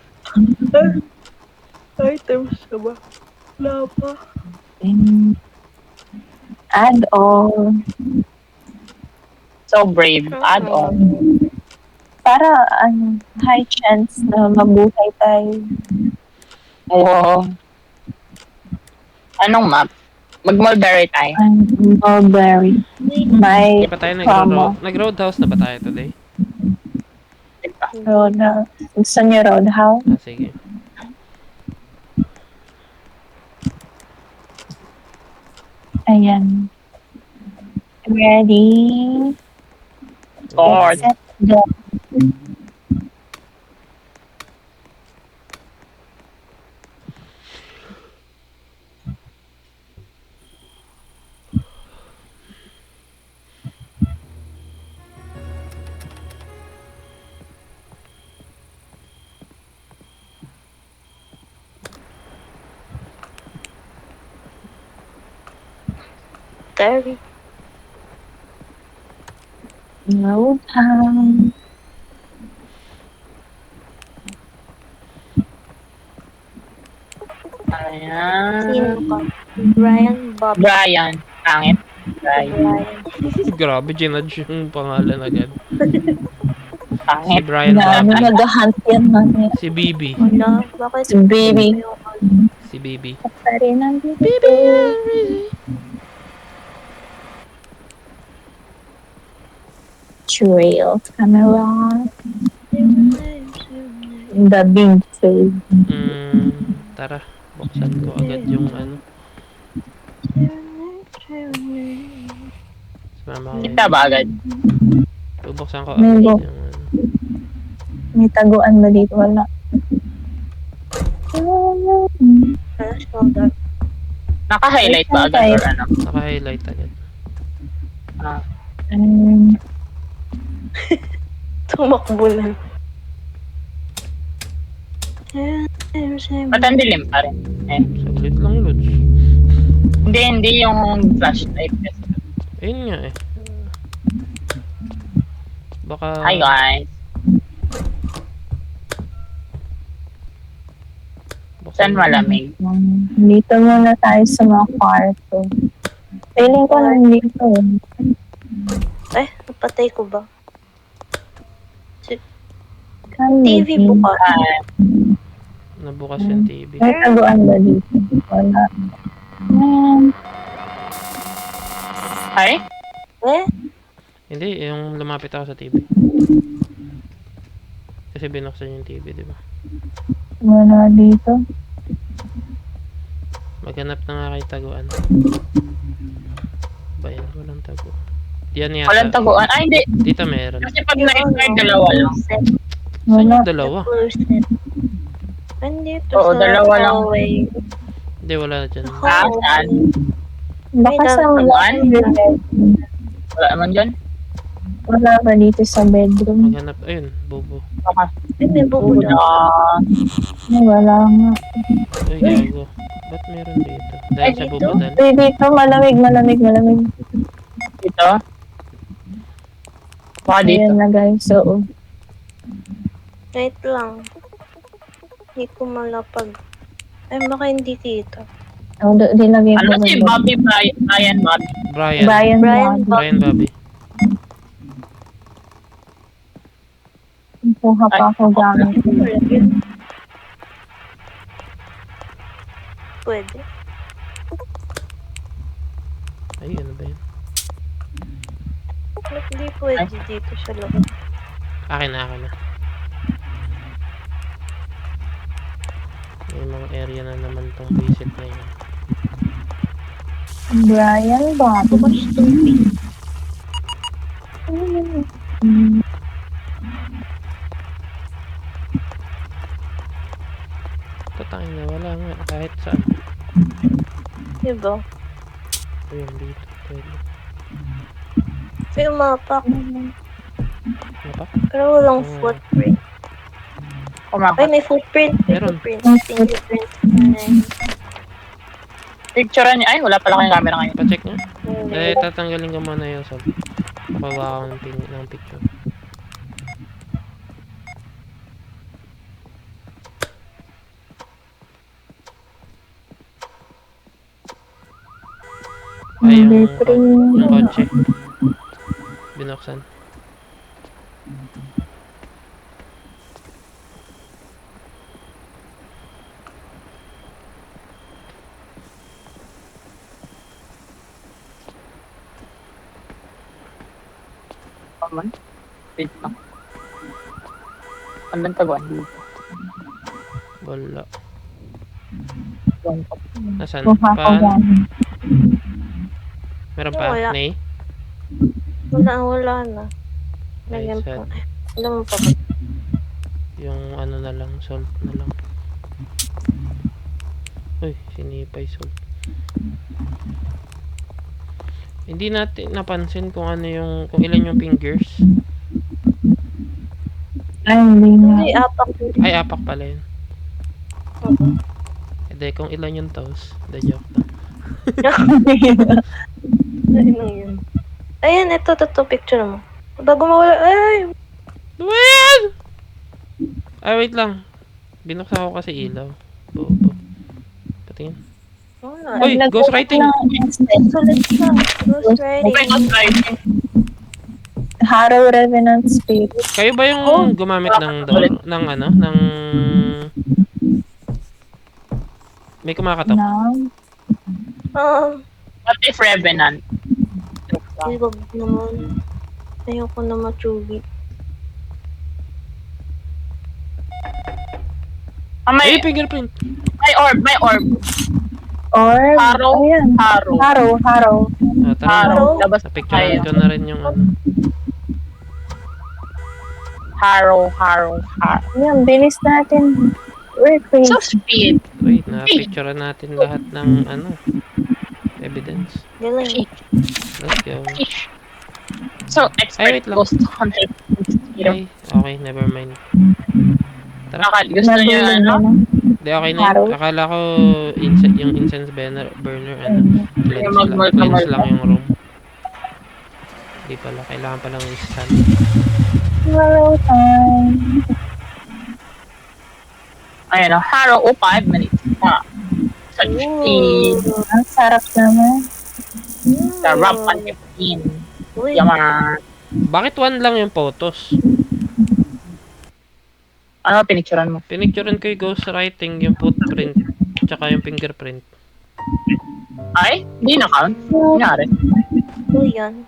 Items ka ba? Wala pa. Add on. So brave. Add on. Para, high chance na mabuhay tayo. Oo. Anong map? Mag-mulberry tayo. Mulberry. May Hindi pa tayo Tama. nag-roadhouse na ba tayo today? Diba? roadhouse. Gusto niyo roadhouse? Ah, sige. Ayan. Ready? Sword. Set, go. Terry. Roadhouse. Ayan. Sino ka? Brian Bob. Brian. Pangit. Brian. Brian. Grabe, ginudge yung pangalan agad. Si Pangit. Brian Dami Bobby. nag-hunt yan mamaya. Si Bibi. Wala. Bakit? Si Baby. Si Bibi. Pa rin ang Baby. Trails camera. The big face. Tara. Buksan ko agad yung ano. Sumama ko. Kita ba agad? Bubuksan ko May agad bo- yung ano. May taguan ba dito? Wala. Ano, shoulder? Naka-highlight ba agad or ano? Naka-highlight agad. Ah. Tumakbo lang. Ba't ang dilim pa rin? Eh. Saglit lang, Lods. Hindi yung flashlight kasi. Ayun nga eh. Baka... Hi guys. Saan malamig? Dito muna tayo sa mga kwarto. Feeling ko nandito. Eh, napatay ko ba? Kami. TV bukas. Nabukas yung TV. May taguan ba dito? Wala. Hi? Eh? Hindi, yung lumapit ako sa TV. Kasi binuksan yung TV, di ba? Wala dito. Maghanap na nga kay taguan. Ba yan? Walang tago. Yan Walang yata. taguan. Ay, hindi. Dito meron. Kasi pag na-expire, dalawa lang. Set. Saan Wala. yung dalawa? Full set. Andito Oo, sa dalawa lang. hallway. Hindi, wala dyan. Ah, saan? Baka sa taguan? bedroom. Wala naman dyan. Wala ba dito sa bedroom? Maghanap. Ayun, bobo. Baka. Ay, may bubo na. Ay, wala nga. Ay, gago. Ba't meron dito? Dahil sa dito? bubadal. Uy, dito, malamig. Dito. Baka dito. Ayan na guys, so. Wait lang. Hindi ko malapag. Ay, baka hindi kita. Oh, dinagay Ano ko. si Bobby Brian Bobby? Brian. Brian Brian Bobby. Brian Bobby. Kuha pa ako gamit. Pwede. Ay, ano ba yun? Ba't hindi pwede dito sa loob? Akin na. May mga area na naman tong visit na yun. Brian Bobby. Bukas tubig. Tatangin na, wala nga. Kahit saan. Diba? Ayun, dito. Pwede. May umapak. Mapa? Pero walang Oo. footprint. Ay, Kumakot. may footprint. May Meron. footprint. Fingerprint. Ay, Picture niya. Ay, wala pala kayong camera ngayon. Pa-check nga. ay, Tatanggalin ko muna yung sub. Papawa ako ng picture. Ay, yung kotse. Binuksan. Naman. Wait lang. Anong taguan dito? Wala. Yung Nasaan? Kuha ko Pan? gamit. Meron pa? Wala. Nay? wala na. Ay, Lagyan sad. pa. Alam mo pa ba? Yung ano na lang, salt na lang. Uy, sinipay salt. Hindi natin napansin kung ano yung, kung ilan yung fingers. Ay, hindi na. Hindi, apak. Ay, apak pala yun. Oo. Ede, kung ilan yung toes. The joke lang. Ano yun? Ayan, ito, picture mo. Bago mawala, ay! Duyan! Ay, wait lang. Binuksan ko kasi ilaw. Bobo. Patingin. Wala. Uy, ghost writing! Sulit na. Ghost Okay, riding. not writing. Harrow Revenant Spirit. Kayo ba yung gumamit ng door? Ng ano? Ng... May kumakatok. Now, What if Revenant? Ay, wag naman. Ayoko na matsugi. Ay, May fingerprint! orb. or, Harrow. ayan. Harrow. Harrow. Ah, tara. Harrow. Labas Napicturean tayo. ko na rin yung ano. Harrow. Ayan, bilis natin. We're crazy. So speed. Wait, napicturean natin lahat ng ano. Evidence. Galing. Let's go. So Ay, expert wait lang. ghost hunter. Ay, okay, never mind. Tara. Gusto niyo ano? Di, okay na Harrow? yun. Akala ko yung incense burner, cleanse Mag-multi-multi. lang yung room. Di pala, kailangan palang i-stand. Harrow time. Ayan o. Harrow. 5 minutes. Sa 15. Ang sarap naman. Sarap ang 15. Uy, Yaman. Bakit 1 lang yung photos? Ano pinicturean mo? Pinicturean ko yung ghost writing, yung footprint, tsaka yung fingerprint. Ay, hindi na count. Nangyari. uy yan.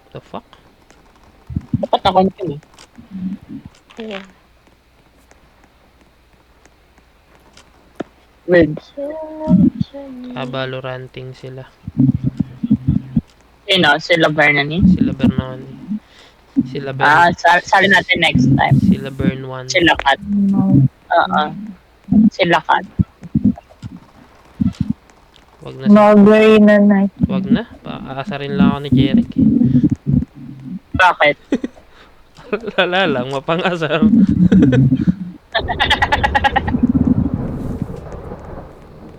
The fuck? Dapat na-confirm eh. Yeah. Weird. Valoranting sila. Sino? Sila Bernani? Sila Bernoni. Sila Bern... Sali natin next time. Sila Bern 1. Sila Kat. Oo. Sila Kat. Wag na. Mulberry na night. Wag na. Aasarin lang ako ni Jeric. Bakit? Lala lang, mapang-asar.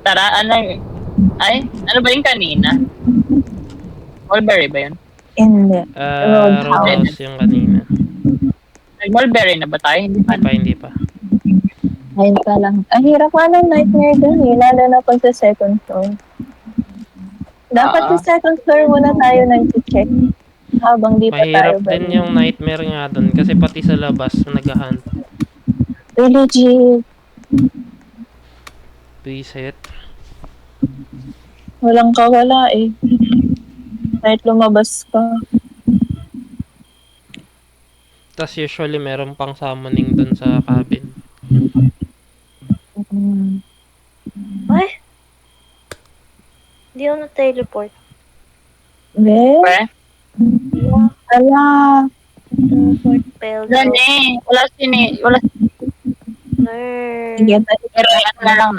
Tara, ano ba yung kanina? Mulberry ba yun? Hindi. Roadhouse yung kanina. Nag-mulberry na ba tayo? Hindi pa. Hindi pa. Ayun pa lang. Ang hirap nga ng nightmare dun eh. Lalo na pag sa second floor. Dapat sa second floor muna tayo nag-check. Habang di pa tayo Mahirap din yung nightmare nga dun. Kasi pati sa labas, nag-hunt. Legit. Reset. Walang kawala eh. Kahit lumabas ka. Tas usually meron pang summoning dun sa cabin. Ay! Hindi ako na-teleport. Be? Pre? Ala. Teleport failed. Yan eh. Wala Sir. Sige, tayo. pero ano na lang.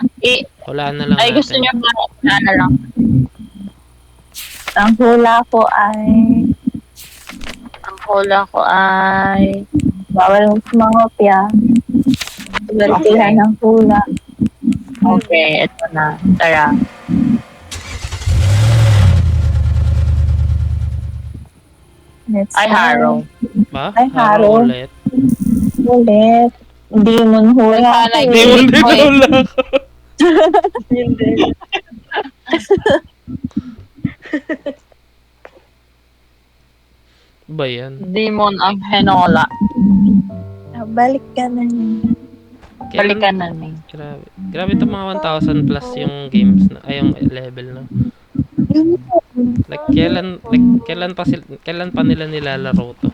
Wala na lang Ay, gusto natin. niyo ba? Wala na lang. Ang hula ko ay Ang hula ko ay... bawal mangopya. Gantihan ng hula. Okay, ito na. Tara. Let's Ay, Harrow. Ba? Ay, Haro. Ulit. Ulit. Demon hula. Ay, Demon din Oy. hula ko. Hindi. Ba yan? Demon ang henola. Balik ka na niya. Balikan na ni. Grabe. Grabe itong mga 1,000 plus yung games na, ay yung level na. Like kailan pa nila nilalaro to?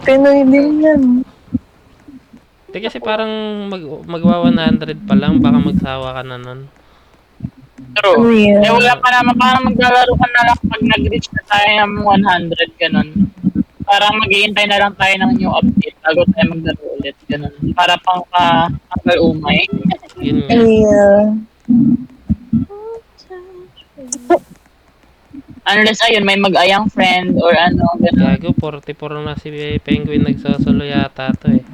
Pinoy din yan. Di kasi parang magwa 100 pa lang, baka magsawa ka na nun. True. Real. Eh, wala pa naman. Parang maglalaro ka na lang pag nag-reach na tayo ng 100, ganun. Parang mag-iintay na lang tayo ng new update bago tayo maglaro ulit, ganun. Para pang umay. Yun nga. Real. Unless, ayun, may mag-ayang friend or ano, ganun. Gago, 44 na si Penguin nagsasolo yata to eh.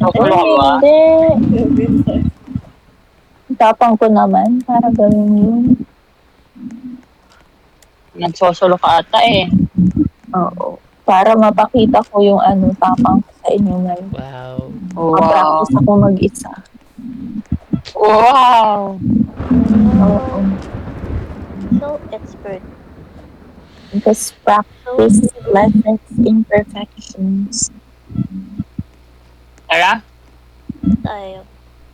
Nakulo ka ba? Hindi. Tapang ko naman para gawin yun. Nagsosolo ka ata eh. Oo. Para mapakita ko yung tapang ko sa inyo ngayon. Wow. Wow. Mapractice ako mag-isa. Wow! Oo. So expert. Because practice lessons imperfections. Tara? Tayo.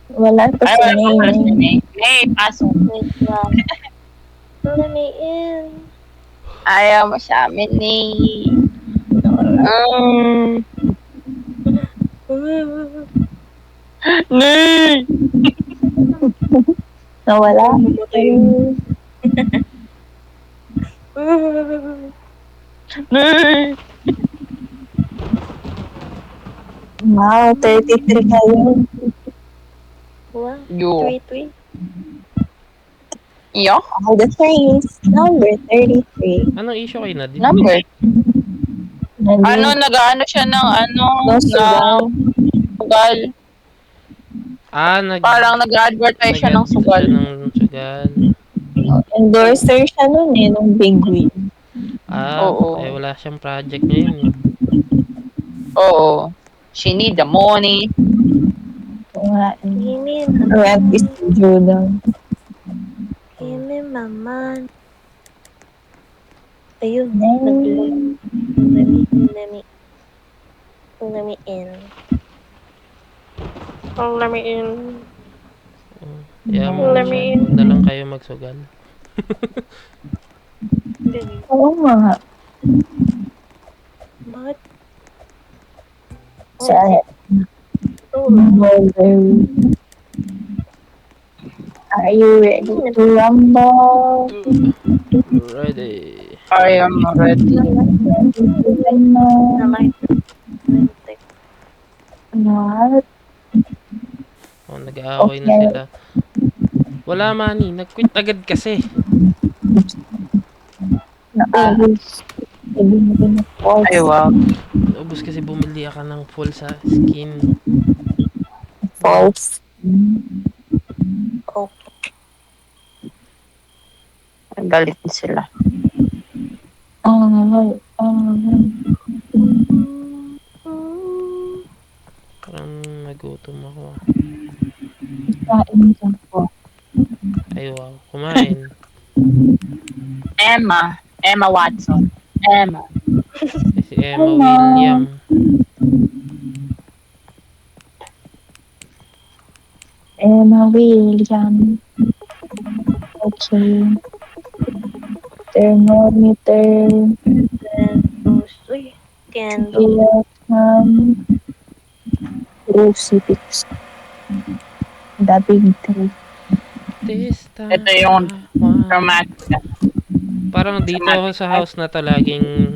Wala pa Ay, sa wala pa si name. May. Hey, pasok. Wait lang. Let me in. Ayaw mo sa amin eh. Nay! Nawala. Nay! Wow, 33 kayo. Wow. Yo. 3-3. Iyo? All the threes. Number 33. Anong issue kay Nadine? Number? Nandun. Ano, nag-ano siya ng ano? No, sugal. Sugal. Parang nag-advertise siya ng sugal. ng sugal. Endorser siya nun nung Big Win. Oo. Eh wala siyang project ngayon eh. Oo. She need the money. Gimme Rent is due daw. Gimme mama. Ayun. Let me in. Let me in. Yeah, mo Let me in. na lang kayo magsugal. Oo nga. Bakit? Si Anet. Are you ready to rumble? Ready. I am ready. Nalight. Lentek. What? Oh, nag-aaway na Okay. sila. Wala money. Nag-quit agad kasi. Naubos. Ibinigay na Ay, false. wow. Ubus kasi bumili ka ng full sa skin. False. Oh. Galit sila. Parang nagutom ako. Kain ka po. Ay wow. Kumain. Emma Watson. Emma. Si Emma Emma. William. Emma William. Okay. Thermometer. Candles. Uy. Candle. Vietnam. Crucifix. The big three. This time. Ito yung romantic. Parang dito ako sa house na to laging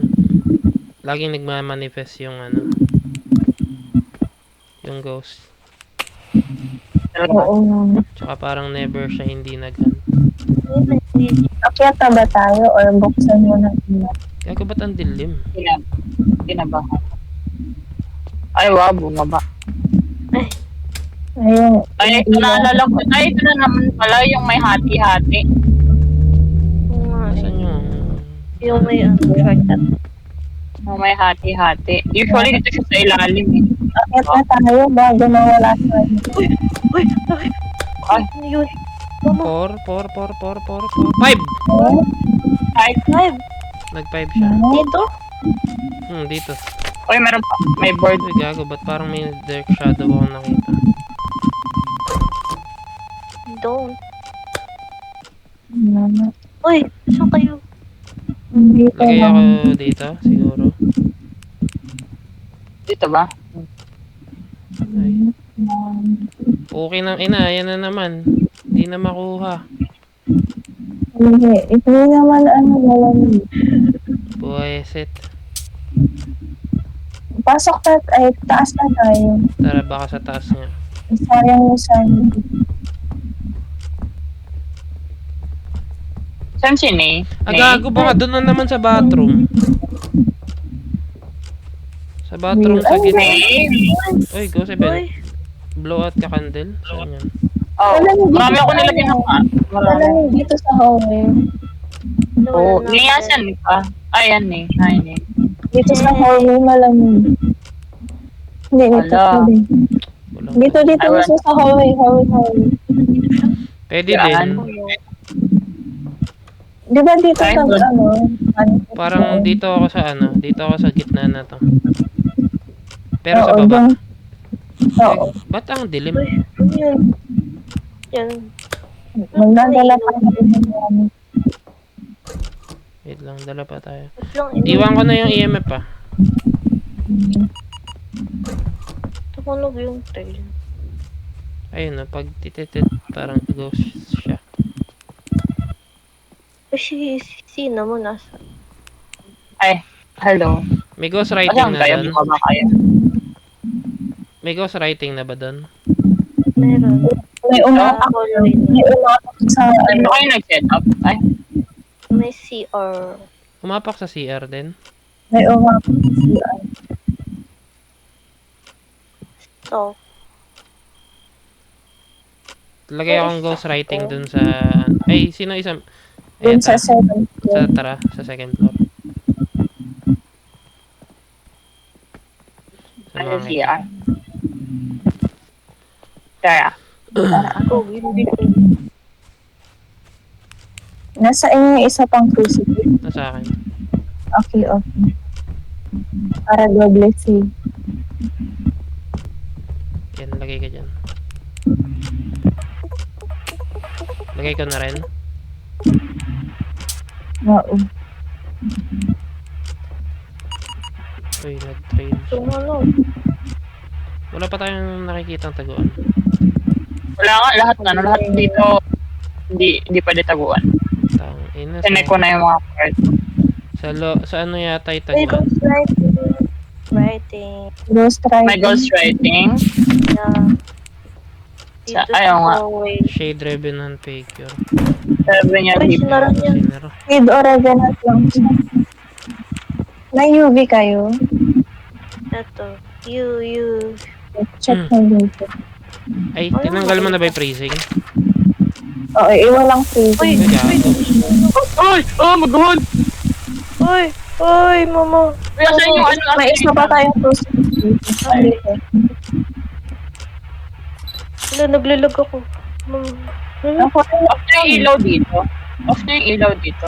nagmamanifest yung ano. Yung ghost. Oo nga. Tsaka parang never siya hindi nag-hunt. Akyat na ba tayo or buksan mo na ina? Kaya ko ba't ang dilim? Kinabahan. Ay, wow, bumaba. Ayun. Ay, ito naalala ko. Ay, ito na naman pala yung may hati-hati. Saan yung... Yung may shortcut. Yung may hati-hati. Usually, dito siya sa ilalim eh. Akyat na tayo bago mawala sa Uy! Bakit? Ay. Ano yun? Mama. 4. 5! Ay, Five. Nag-5 siya. Dito? Dito. Uy, meron pa. May board. Uy, gago. Ba't parang may dark shadow ako nakita? Don't. Mama. Uy! Saan kayo? Hindi ko Lagay lang. ako dito, siguro. Dito ba? Ay. Okay na, ina. Yan na naman. Hindi na makuha. Hindi. Ito naman ano malamig. Buweset. Pasok na, ay taas na tayo. Tara, baka sa taas nga. Sayang mo sana. Saan si Ney? Gago baka doon na naman sa bathroom. Sa bathroom sa gitna. Ney? Uy, go si Ben. Uy! Blow out ka candle. Saan yan? Oh, marami ako nilagyan ng Malamig dito sa hallway. Oo. Ney, asan ka? Ayan Ney. Ay, Ney. Dito sa hallway malamig. Hindi, dito. Ala. Hindi. Walang Dito Ay, wala. mismo sa hallway. Pwede Yan. din. Di ba dito Ay, sa good. Parang dito ako sa ano. Dito ako sa gitna na to. Pero sa Oo, baba. dyan. Oo. Ba't ang dilim? Uy! Ano yun? Yan. Magdadala pa ng yan. Wait lang, dala pa tayo. Wait lang. Iwan ko na yung EMF ah. Tumunog yung tail. Ayun na, pag tititit, parang ghost siya. Kasi sino mo nasa? Ay, hello. May ghost writing Asan na kayo? doon? Bumaba kayo. May ghost writing na ba doon? Meron. May umapak. May umapak sa Saan ba kayo nag-set up? Ay, May CR. Pumapak sa CR din? May umapak sa So, Lagay akong ghost writing dun sa... Ay, sino isang... dun Eto, sa 7th floor. tara, sa second floor. Sa ano mga siya? Tara. go. Hindi ko. Nasa inyo yung isa pang crucifix. nasa akin. Okay. Para double save. Yan, lagay ka dyan. Lagay ko na rin. Oo. Uy, nag-trade. Sumunod. Wala pa tayong nakikitang taguan. Wala nga, lahat dito, hindi pwede taguan. Ina, Tinek ko na yung mga cards. sa ano yata yung May taguan? ghost writing. Writing. Ghost May ghostwriting. Yeah. Dito Ayaw nga. hallway. Shade Revenant Figure. Sabi niya, Uy, dito. sinara niya. Sinero. Kid or Revenant lang siya. May UV kayo? Ito. You. Check mo dito. Ay, tinanggal mo na ba yung freezing? Oo, walang Uy, freezing. Gago. Ay! Oh, mag-hold! Uy, mama. Kaya sa inyo, ano May isa pa tayong crucifix. Dito. Wala, naglalag ako. Mama. Ako, Off na yung ilaw dito. Off na yung ilaw dito.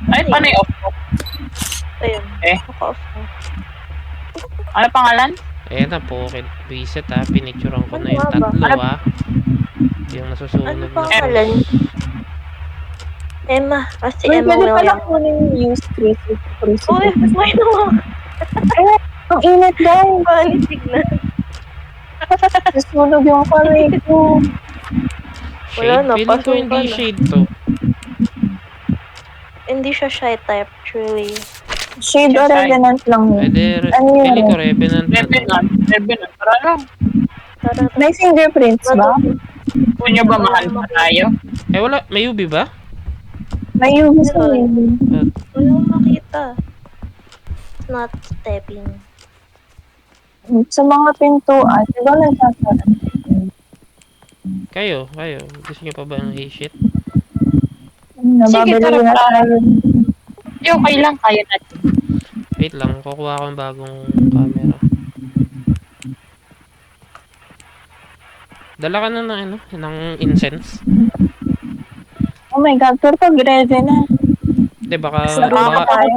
Ay, paano yung off ko? Ayun. Eh. Naka-off na. Ano pangalan? Ayan na po, reset ha. Pinicturean ko na yung Ano nga ba? tatlo ha. Yung nasusunog Ano na. pangalan? Emma. Kasi Uy, Emma pwede pala Williams. kunin yung use crucifix. Uy, may naman. Ang init guys. Paano tignan? Nasunog yung kamay ko. Wala Shade? na, Feeling ko pasok hindi ka na. shade to. Hindi siya shy type, truly. Shade or Revenant lang yun. Pwede, Ano yun? feeling ko Revenant na to. Revenant. Para lang. Tara, May fingerprints ba? Gusto nyo ba mahal pa tayo? Eh wala, may UV ba? May UV sa yun. Walang makita. It's not stepping. Sa mga pintuan, di ba nagsasara? Kayo. Gusto nyo pa ba ng A-shit? Nababali tara, na tara. tayo. Okay lang, kaya natin. Wait lang, kukuha ko ng bagong camera. Dala ka na ng ano, ng incense. Oh my God, pero pag Revenant. Hindi, baka Sarap tayo.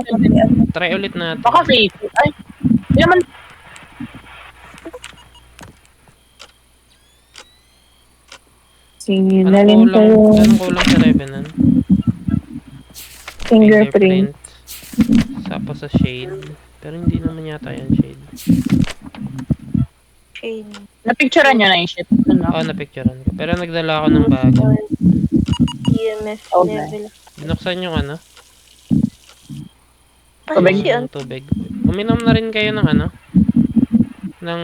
try ulit natin. Baka face. Ay, hindi naman. Sige, dalhin ko yung Anong kulang sa Revenant? fingerprint. Tapos sa shade. Pero hindi naman yata yan shade. Shade. Napicturean nyo na yung shit. Oo, napicturean ko. Pero nagdala ako ng bago. EMF Okay. level. Binuksan yung ano? Tubig? Ano siya? Yung tubig. Uminom na rin kayo ng ano? Ng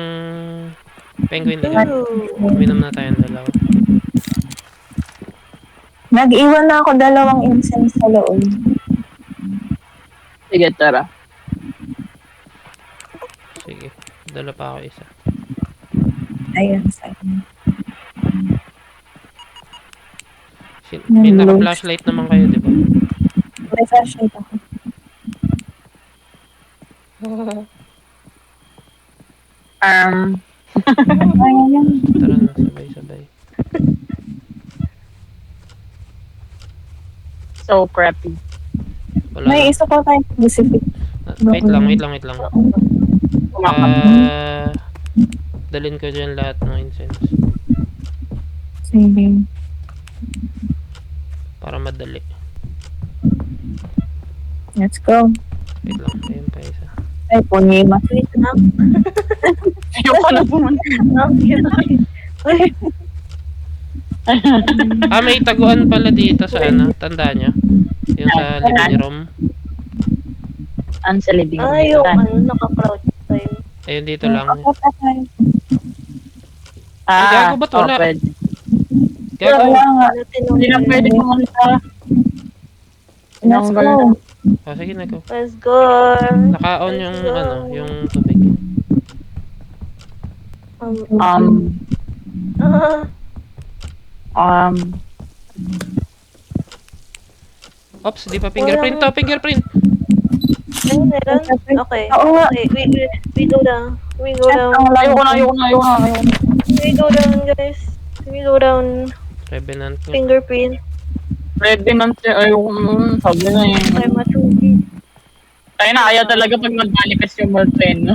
penguin ale. Ooh. Uminom na tayong dalawa. Nag-iwan na ako 2 incense sa loob. Sige, tara. Sige. Dala pa ako isa. Ayun, sa'yo. May naka-flashlight naman kayo, di ba? May flashlight ako. Ayun yan. Tara na, sabay-sabay. So crappy. Wala May na. isa pa tayong crucifix. Wait lang. Kumakas. Dalhin ko dyan lahat ng incense. Sige. Para madali. Let's go. Wait lang, ayun pa isa. Ay, punima. Wait lang. Ayoko na pumunta. May taguan pala dito sa ano, tanda nyo? Yung sa living room. Ang sa living room. Ay, yung ano, naka-crouch tayo. Ayun dito lang. Ako pa tayo. Ay, gago, ba't wala? pwede. Gago. Wala nga. Ano, tinong- Hindi na pwede pumunta. Let's go. Oh, sige na go. Let's go. Naka-on yung Let's go. ano, yung tubig. Ah, Oops, di pa fingerprint to, fingerprint. ano meron? Okay. Oo nga. Okay, we go down. We go down. Ayoko na. We go down, guys. We go down. Revenant nga. Fingerprint. Pwede man siya. Ayoko na. Sabi na yun. I'm a trooper. Tayo na, ayaw talaga pag mag-manifest yung Molten, no?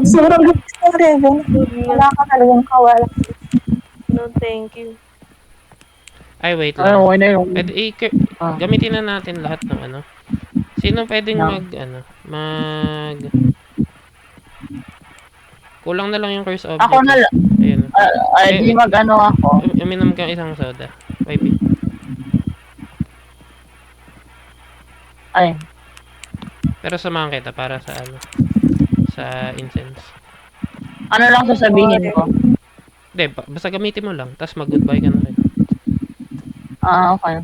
Sobrang gusto ko, Reven. Wala ka talagang kawala. No, thank you. Ay, wait Ay, lang. okay na yun. Pwede, gamitin na natin lahat ng ano. Sino pwedeng mag Kulang na lang yung curse object. Ako na lang. Ayun. Di mag-ano ako. Uminom kang isang soda. YP. Ay, Pero samahan kita para sa ano. Sa incense. ano lang sasabihin ko? Hindi, basta gamitin mo lang. Tapos mag-goodbye ka na rin. Okay.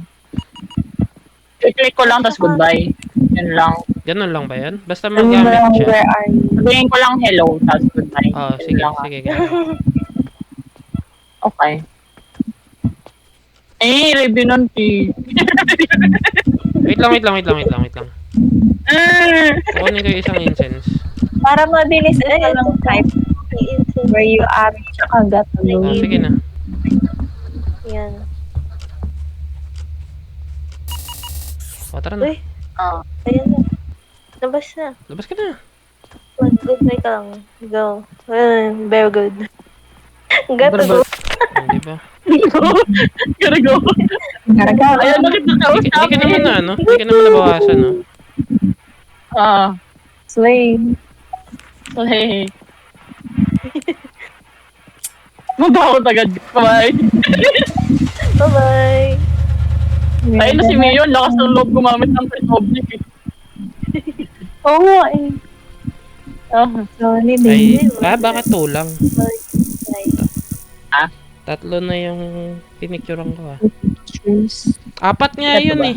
I-click ko lang, tapos goodbye. Yun lang. Ganun lang ba yan? Basta Sabihin mo lang, magamit siya. where are you? Sabihin ko lang hello, tapos goodbye. Oh, Yun sige, lang, sige. Ganun. Okay. Review nun, Wait lang. Kukunin ko yung isang incense. Para mabilis ka lang type where you at, tsaka got to Oh, know. sige na. Yan. O, tara na. Uy, Ah. ayan na. Labas na. Labas ka na. Goodbye ka lang. Go. Very good. Got to go. Hindi ba? Gotta go. Garaga. Ayaw na kita Hindi ka naman na, ano? Hindi ka naman nabawasan, no? Slave. Hey. Mabawat agad. Bye. Bye-bye. Ayun na si Mayon, lakas ng loob gumamit ng first object eh. Oo nga eh. Sorry, Ay, baby. bakit 2 lang? Bye. Tatlo na yung pinicturean ko, ah. Cheers. 4 nga Ito yun, ba? eh.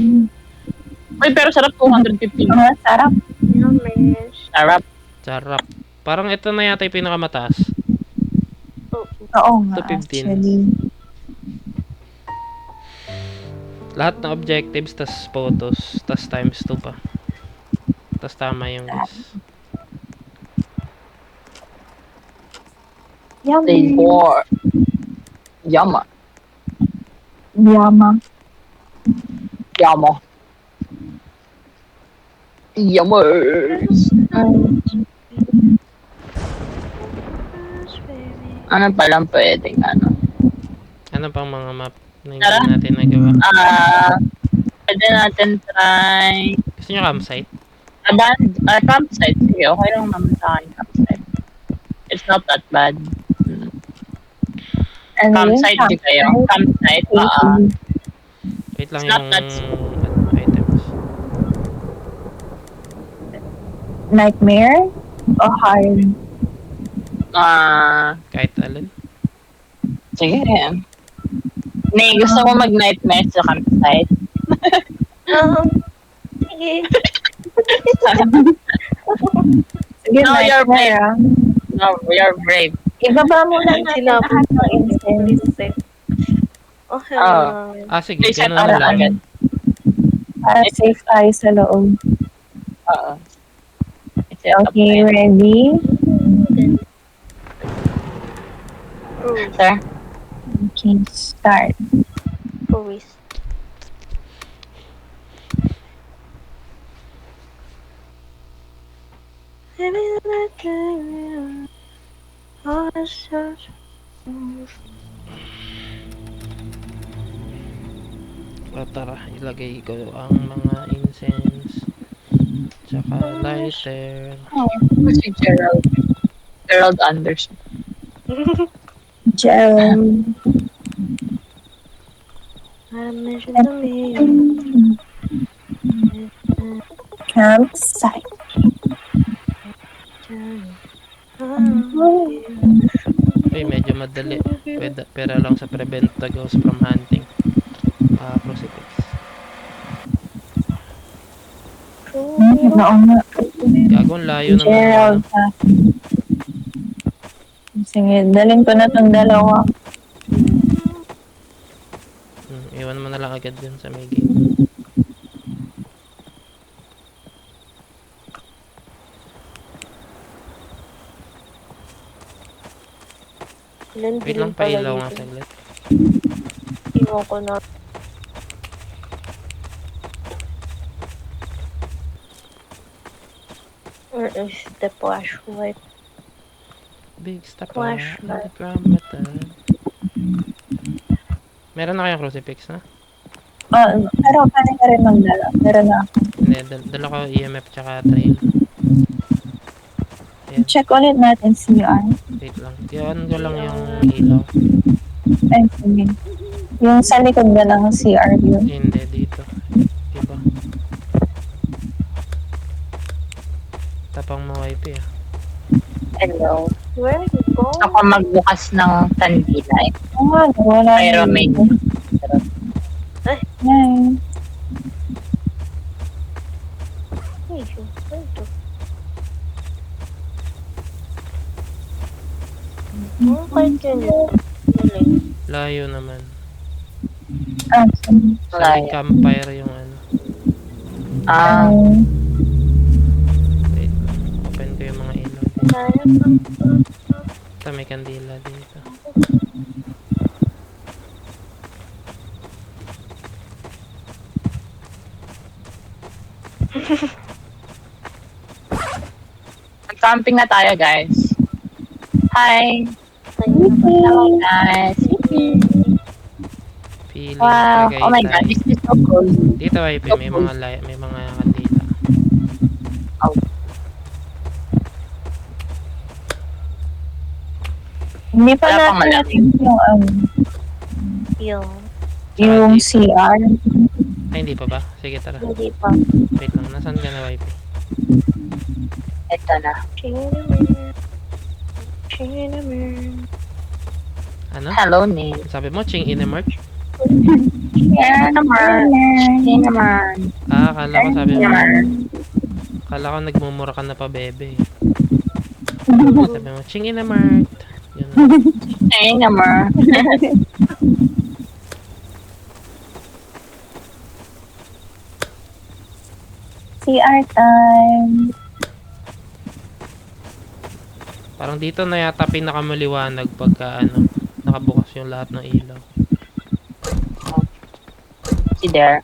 Ay, pero sarap 215. Sarap. Yummish. Sarap. Sarap. Parang ito na yata yung pinakamataas. Oh, Oo nga, 215. actually. Lahat ng objectives, tas photos, tas times 2 pa. Tas tama yung guess. Day Yummy. 4. Yama. Yama. Yama. Yummers. Ano palang pwedeng ano? Ano pang mga map na hindi Tara. natin nagawa? Pwede natin try Gusto nyo campsite? campsite. Sige, okay lang naman sa akin campsite. It's not that bad. Ano yun? Campsite di kayo? Campsite, Wait lang It's not yung that- items. Nightmare? O hard? Kahit alin. Sige. Nay, gusto mo mag-nightmare sa campsite? Sige. Sige, No, you're nightmare ah. No, you're brave. Ibaba mo lang natin Sinabi lahat ng incense. Okay. Sige, Please set ganun up na na agad. lang. Para safe tayo sa loob. Oo. I-set up Okay, na yun. ready? Sir? Okay, start. Always. O tara, ilagay ko ang mga incense. Tsaka lighter. Oh, si Gerald. Gerald Anderson. Gel. Campsite. Uy, medyo madali. Pero lang sa prevent the ghost from hunting. Crucifix. Oo nga. Gagawin layo ng Gerald ano. ha. Sige, dalhin ko na tong dalawa. Iwan mo na lang agad dun sa may gate. Wait lang, pailaw nga saglit. Iwan ko na. Where is the flashlight? Big step on Flashlight. the grammar. Meron na kayong crucifix na? Pero pwede ka rin magdala. Meron na ako. Hindi, dala ko EMF tsaka trail. Ayan. check ulit natin CR. Wait lang. Yan ko lang yung ilaw. Ay, sige. Yung sa likod na ng CR yun. Hindi, dito. Diba? Tapang mo wifi ah. Hello. Where you go? Ako magbukas ng kandila. Oo nga, no, wala Pero na may... dito. Ay. Ay, ito. Oh, kahit yun. Galing. Layo naman. Ah, sige. Sa may Layo. campfire yung ano. Ah, Wait lang. Open ko yung mga ilaw dito. Kaya pa. Ito may kandila dito. camping na tayo, guys. Hi. Hello, guys. Feeling Wow. Oh my God, Tagaytay. this is so cool. Dito wifi, may mga may mga kandila. Hindi pa Wala pang natin yung, Yung yung CR. Ay, hindi pa ba? Sige, tara. hindi pa. Wait lang, nasaan ka na wifi? Ito na. Chinaman. Ano? Hello, Nick. Sabi mo, Ching Inemart? Yeah, naman. Yeah, naman. Ah, akala ko sabi mo. Yeah. Akala ko nagmumura ka na pa, bebe. Sabi mo, Ching Inemart. Yun. Yeah, naman. CR time. Parang dito na yata pinakamaliwanag pagka ano, nakabukas yung lahat ng ilaw. Si there.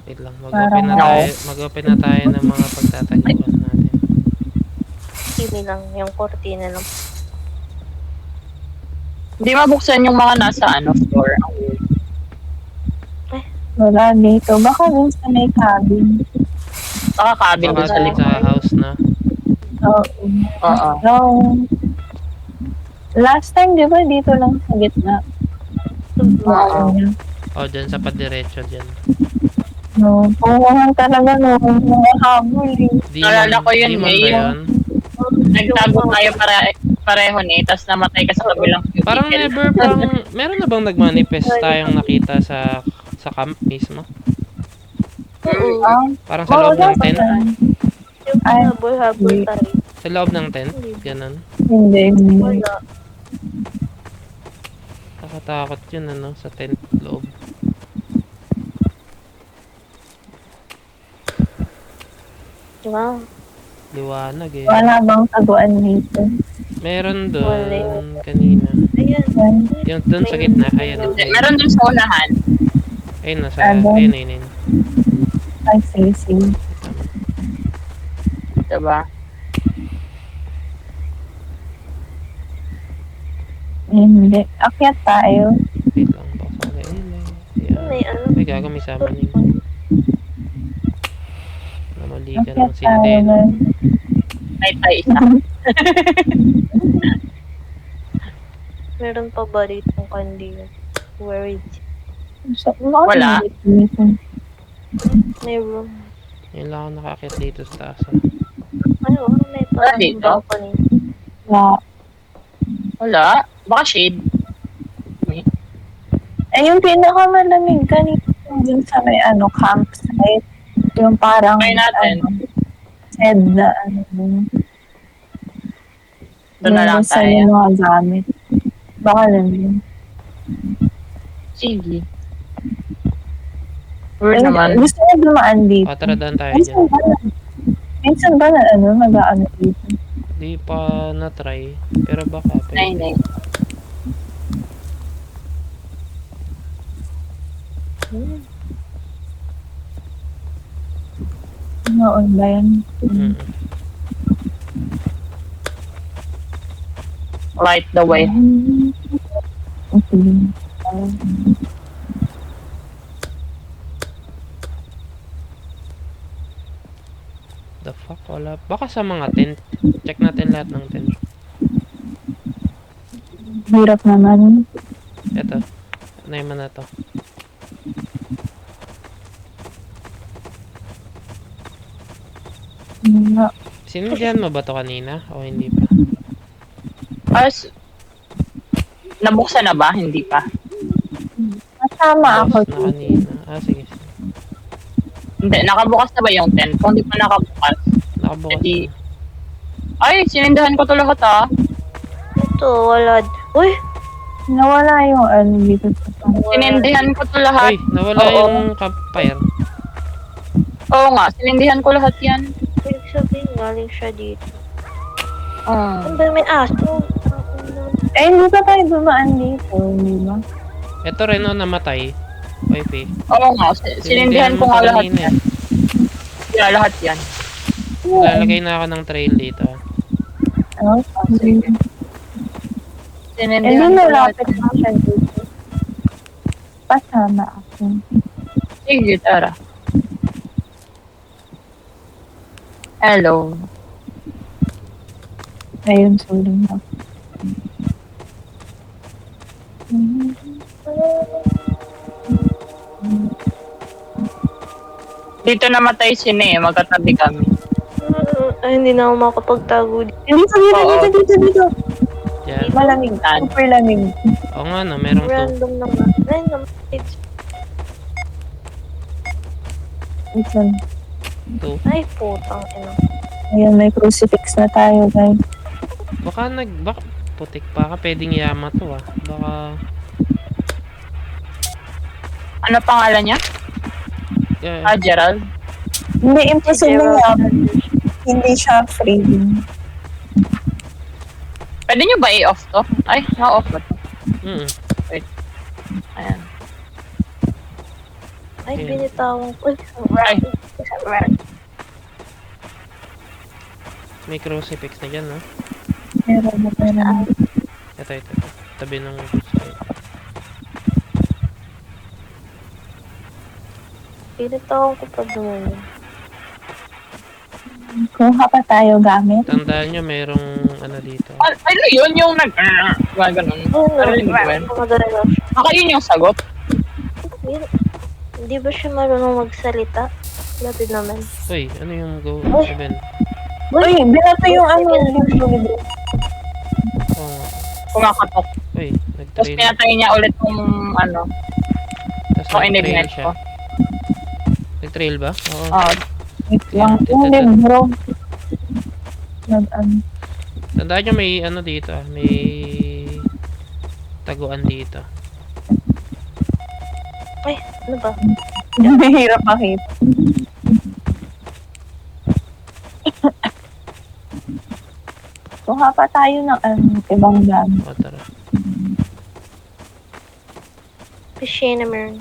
Wait lang, mag-open na tayo, mag-open na tayo ng mga pagtatagpuan natin. TV lang. Yung cortina lang. Hindi mabuksan yung mga nasa floor. Ang weird. Wala dito. Baka dun sa may cabin. Baka cabin Baka doon sa dun likod. sa house na. Oo. Oo. No. Last time, di ba, dito lang sa gitna? Oo. O, dyan sa padiretso dyan. No. Pumungan talaga no. Mga habol eh. Naalala ko yun, Demon eh, ba yung- yun? Nagtago tayo pareho ni, tapos namatay ka sa kabilang cubicle. Parang never bang, meron na bang nagmanifest tayong nakita sa camp mismo? Ah, Parang sa loob ng tent? Yung Ay, habol-habol hindi. tayo. Sa loob ng tent? Ganon. hindi. Wala. Nakatakot yun ano, sa tent loob. Wow. Liwanag eh. Wala bang taguan dito? Meron Wala. doon kanina. Ayan. Yan. Yung doon sa gitna, ayan. Meron dun sa unahan. Ayun na, sa, Ano? ayun. Ay, sige. Diba? Hindi. Akyat tayo. Wait lang, baka na ilaw. May ano. Ay, gago, may summoning. Namali ka Akyat ng tayo. sindeno. man. Ay, tayo isa. Meron pa ba rito ng kandila? Where is it? So, Wala. Dito. May room. Yun lang ako nakakit dito sa taas. Ay, oh, may Wala parang dito? balcony. Wala. Wala. Baka shade. Eh, yung pinakamalamig kanina dun sa may campsite. Yung parang Try natin. shed na Doon na lang sa tayo. yung mga gamit. Baka lang yun. Sige. Weird naman. Gusto mo dumaan dito? O, tara, daan tayo Minsan dyan. ba na, minsan ba na nag-ano dito? Di pa na-try. Pero baka Ay, pwede. ay. Noon ba yan? Mm. Light the way. Okay. The fuck? Wala Baka sa mga tent. Check natin lahat ng tent. Hirap naman. Eto. Ano yung na to? Nga. Sinundihan mo ba to kanina? O hindi pa? As, nabuksan na ba? Hindi pa. Kasama ako Boss na dito. kanina. Ah, sige. sige. Hindi, nakabukas na ba yung tent? Kung hindi pa nakabukas, Nakabukas Hindi. na. ay, sinindahan ko to lahat ah. Ito, wala. Uy! Nawala yung ano dito sa pang. Sinindihan ko to lahat. Uy, nawala Oo. yung campfire. Oo nga, sinindihan ko lahat yan. Ibig sabihin, galing siya dito. Oo. Ang dami aso. Eh, hindi pa tayo dumaan dito, di ba? Ito rin o namatay. Wifi. Oo nga, sinindihan ko mo nga pa lahat kanina yan. Yeah, lahat yan. Lalagay na ako ng trail dito. Ano? Sige. Hindi Sinindihan ko lahat. nalapit na siya dito. Pasama ako. Sige, tara. Hello. Ayun, suling ako. Dito namatay si Ne, magkatabi kami. Ay, hindi na ako makapagtago dito. Dito, dito. Yan. Malamig. Super lamig. Oo nga no, merong two. Random naman. Random. It's, Ito. ay, putang ina. Ayun, may crucifix na tayo, guys. Baka putik pa ka, pwedeng yama to ah. Baka, Ano pangalan niya? Ah, Gerald. Hindi, imposible nga. Hindi siya free. Pwede nyo ba i-off to? Ay, na-off ba to? mm Ayan. Ay, Okay. binitawan ko. Ay. may crucifix na dyan no. Meron na tayo na. Ito. Tabi ng Binitawan ko pa doon. Kuha pa tayo gamit. Tandaan nyo, merong ano dito. Ano yun yung nag... ganun. Narinig mo yun? Madala lang siya. Baka yun yung sagot. Hindi ba siya marunong magsalita? Labi naman. Uy, ano yung go Uy. event? Uy, binato yung ano, libro. Oo nga. Kumakatok. Uy, Tapos nag-trail. pinatay niya ulit yung ano, Tapos yung nag-trail inignite siya. ko. Nag-trail ba? Oo. Oo. Wait lang. Yung libro. Nag-ano. Tandaan nyo, may ano dito ah. May taguan dito. Ay, ano ba? Mahirap makita. Kuha pa tayo ng ibang gamit. O, tara. Cinnamon.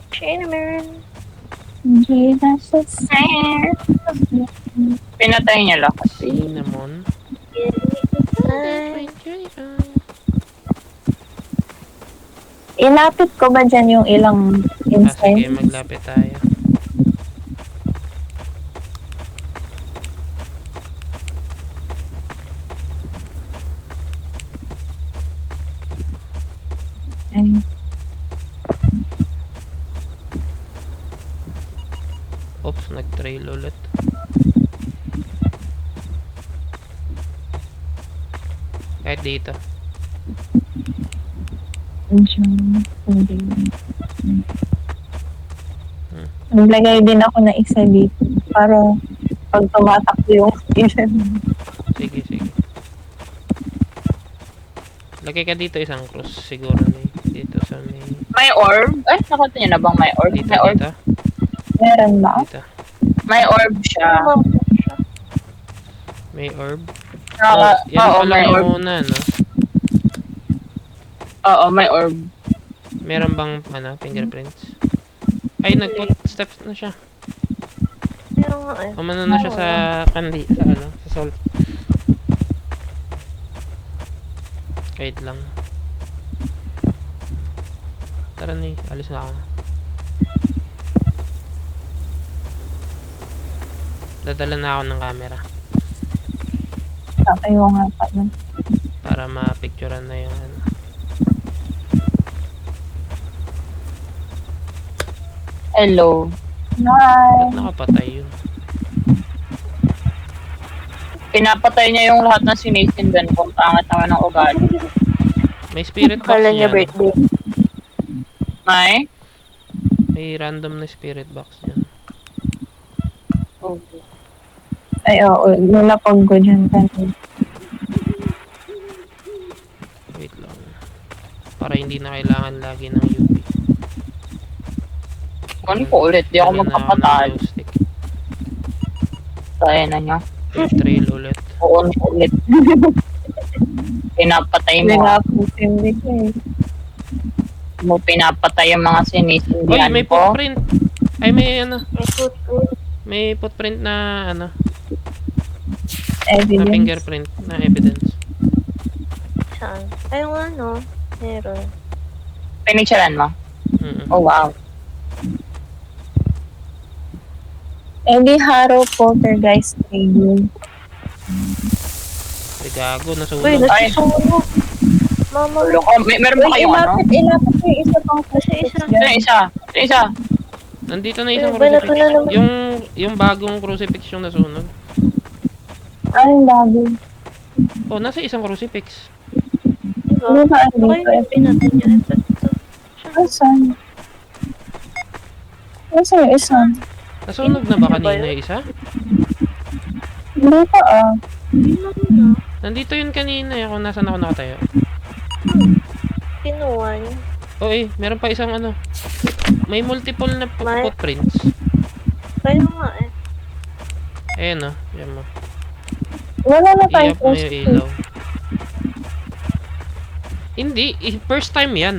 Cinnamon. Jesus is Pinatay niya lahat. Cinnamon. Ilapit ko ba dyan yung ilang Ah, sige, incense? maglapit tayo. Ay, Oops, nag-trail ulit. Kahit dito. dyan. Hindi. Naglagay din ako na isa dito para pag tumatakbo yung ilan. Sige. Lagay ka dito isang cross siguro dito sa may May orb? Ay, nakita niyo na bang may orb? dito May orb, dito. Meron ba? Dito. may orb siya. May orb. Oo, Yan pala may orb. yung una, no? Oo, may orb. Meron bang fingerprints? Ay, nag-put steps na siya. Meron nga eh. Umano na siya sa sa salt. Wait lang. Tara na alis na ako. Dadala na ako ng camera Tatayo nga pa nun. para ma-picturean na yung ano. Hello. Hi! Ba't nakapatay yun? Pinapatay niya yung lahat ng sinisindan kung pangat naman ng ugali. May spirit box Kala niya dyan. birthday. May? May random na spirit box dyan. Ay, oo. Nilapag ko dyan kanina. Wait lang. Para hindi na kailangan lagi ng UV. Ano po ulit? Di ako Dala na ng magpapatalo. glow stick. Kaya na niya. May trail ulit. Oo na ulit. Pinapatay Hindi mo. nga po hindi ko eh. Mo pinapatay yung mga Uy, sinisindihan may ko. footprint. Ay, may ano. May footprint. May footprint na ano. Na Evidence. fingerprint na evidence. Saan? Ay, yung ano. Meron. Pinicturean mo. Oh, wow. Eh, di Haro Poltergeist Radio. Ay, gago. Uy, Nasunog. nasusunog. Mama, Loko. Meron ba Uy, kayong ano? ilapit yung isa pang crucifix Sino dyan. isa? Sino isa? Nandito na isang Ay, banato crucifix. na naman. Yung bagong crucifix yung nasunog. Ay, bago. Oh, nasa isang crucifix. diba? Ano ba ang Okay, dito? may pinatin niya. Ito. Asan? Asan yung isa? Nasunog na ba Ano ba kanina yun? yung isa? Hindi pa ah. Hindi na muna. Nandito yun kanina eh, kung nasan ako nakatayo. Kinuha niya. Oh eh, meron pa isang ano. May multiple na May- footprints. Kaya nga eh. Ayan oh, yan mo. Wala na tayong I-up mo yung crucifix. ilaw. Hindi, first time yan.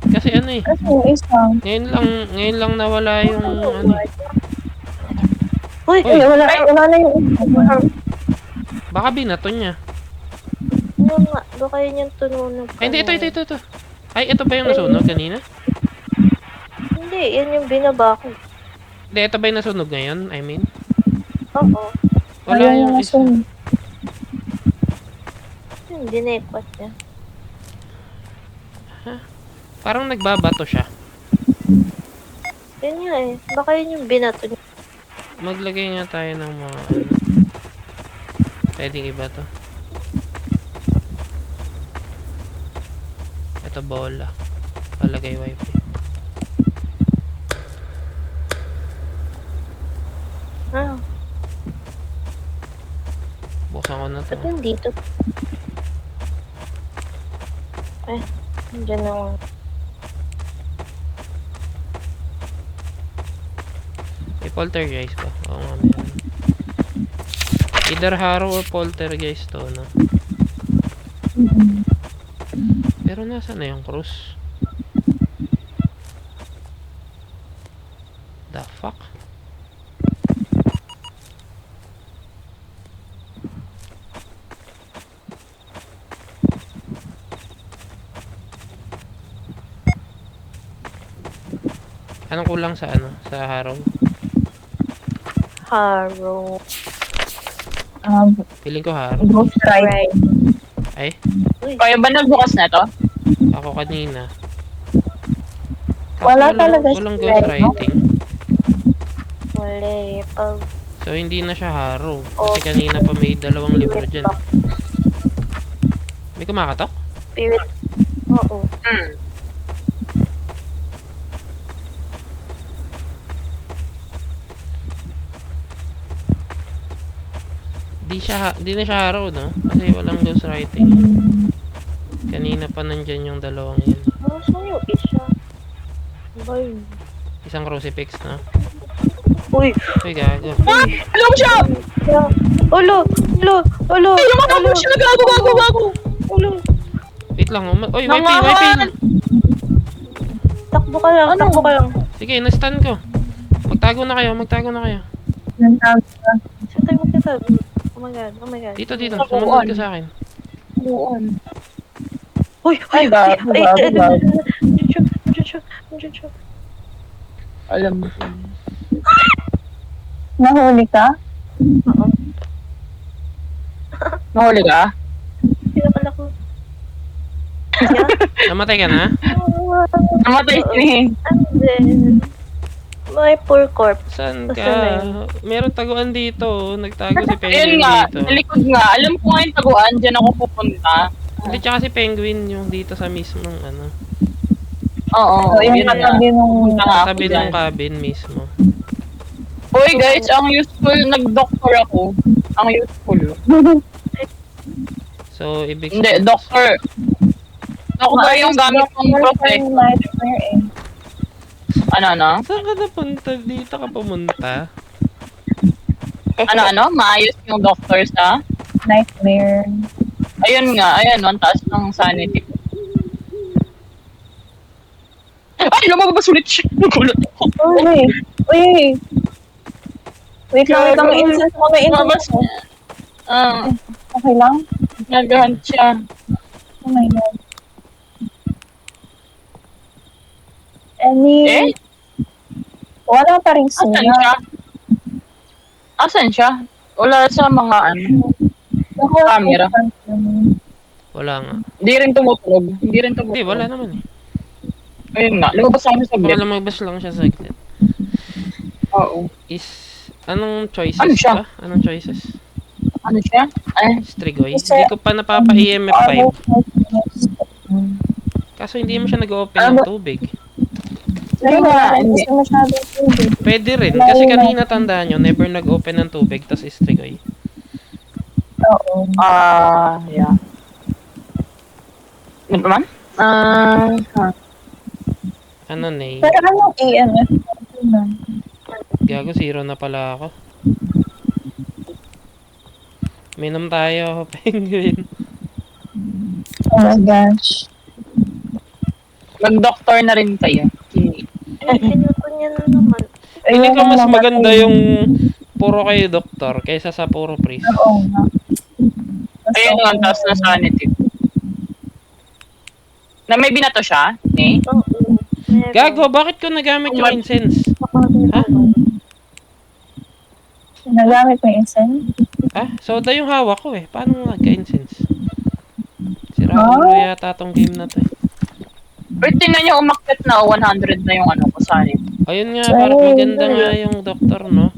Kasi ano eh, Kasi yung isa. ngayon lang nawala yung ano eh. Uy! Uy. Ay, wala na yung isa. Baka binato niya. Ano nga? Baka yun yung tununog. Ay, hindi, ito. Ay, ito ba yung nasunog kanina? Hindi, yan yung binaba ko. Hindi, ito ba yung nasunog ngayon? I mean, Oo. wala Ayun yung isa. nasunog. Yung dinekot niya. Parang nagbabato siya. Yun nga eh. Baka yun yung binato niya. Maglagay nga tayo ng mga ano. Pwedeng iba to. Ito bola. Palagay wifi. Ah, Buksan ko na to. ba't yung dito? Eh, dyan na nga. May poltergeist ba? Oo nga meron. Either Harrow or poltergeist to, no? Pero nasa na yung cross? The fuck? Anong kulang sa ano? Sa Harrow? Harrow. Feeling ko Harrow. Ghost Ride. Right. Ay, Uy, Kayo ba nagbukas na to? ako kanina. Wala talaga Walang siya, ghostwriting. wala eh. Pag So, hindi na siya Harrow. Kasi kanina pa may dalawang libro dyan. May kumakatok? spirit. Oo. Di na siya Harrow, no? Kasi walang ghostwriting. Kanina pa nandyan yung dalawang yun. Ano saan yung isa? Ba yun? Isang crucifix, no? Uy! Uy, gago. Alam siya! Ulo! Ulo! Ulo! Ay, lumakabo siya! Gago! Ulo! Wait lang. Uy, wifi, Nangahan! wifi! Takbo ka lang, takbo ka lang. Sige, na-stun ko. Magtago na kayo. Yung tawag ka. Saan tayo magkatabi? Oh my god, oh my god. Dito. Taguan. Sumunod ka sa akin. Doon. Uy! Ay, gago. Alam mo. Nahuli ka? Oo. Nahuli ka? Pinakala ko. Yeah. Namatay ka na? Namatay Oo. si... And then, may poor corpse. Saan Basta ka? na yun. Meron taguan dito. Nagtago si Ayun Penguin nga, dito. sa likod nga. Alam ko nga yung taguan, dyan ako pupunta. Hindi, tsaka si Penguin yung dito sa mismong ano. Oo, So, yung yun nga. katabi nung... Pupunta nga ako Sabi dyan. ng cabin mismo. Uy guys, ang useful, nag-doctor ako. Ang useful. So, ibig Hindi, doctor. Doctor yung gamit kong protect. Nightmare eh. Ano? Saan ka napunta? Dito ka pumunta? Ano? Maayos yung doctor sa... Nightmare. Ayun nga, ayan, ang taas ng sanity ko. Ay, lumabas ulit siya. Nagulat ako. Uy! Uy! Wait lang, may instance ako, may Lumabas instance ako. Ah, Okay lang? nag-hunt siya. Oh my God. Any... Eh? Wala pa rin Asan sila. siya? Asan siya? Wala sa mga ano. Camera. Wala nga. Hindi rin tumutulog. Hindi, wala naman eh. Ayun nga, lumabas ako sa Baka saglit. lumabas lang siya saglit. Oo. Anong choices Ano siya? ba? Anong choices? Ano siya? Ay, Strigoy? Kasi- Hindi ko pa napapa-EMF 5. Kaso hindi mo siya nag-open ng tubig. Ayun nga, Hindi. hindi masyadong tubig. Pwede rin. Kasi kanina tandaan nyo, never nag-open ng tubig, tas Strigoy. Oo. yeah. Ano ba man? Ano Nay? Pero anong EMF? Gago, 0 na pala ako. Minom tayo, Penguin. Oh my gosh. Mag-doctor na rin kayo. Pinuto niya na naman. Hindi Ayun ka ang mas namatay. maganda yung puro kayo doktor kaysa sa puro priest. Oo nga. Ayun nga, ang taas na sanity. Na may binato siya? Eh? Oo. Meron. Gago, bakit ko nagamit yung incense? Ha? Nagamit mo yung incense? Ah, soda yung hawak ko eh. Paano nagka-incense? Sira Ah? ulo yata tong game na to eh. Pero tingnan niyo, umakit na 100 na yung ano ko sanity. Ayun nga, parang maganda nga yung doktor, no?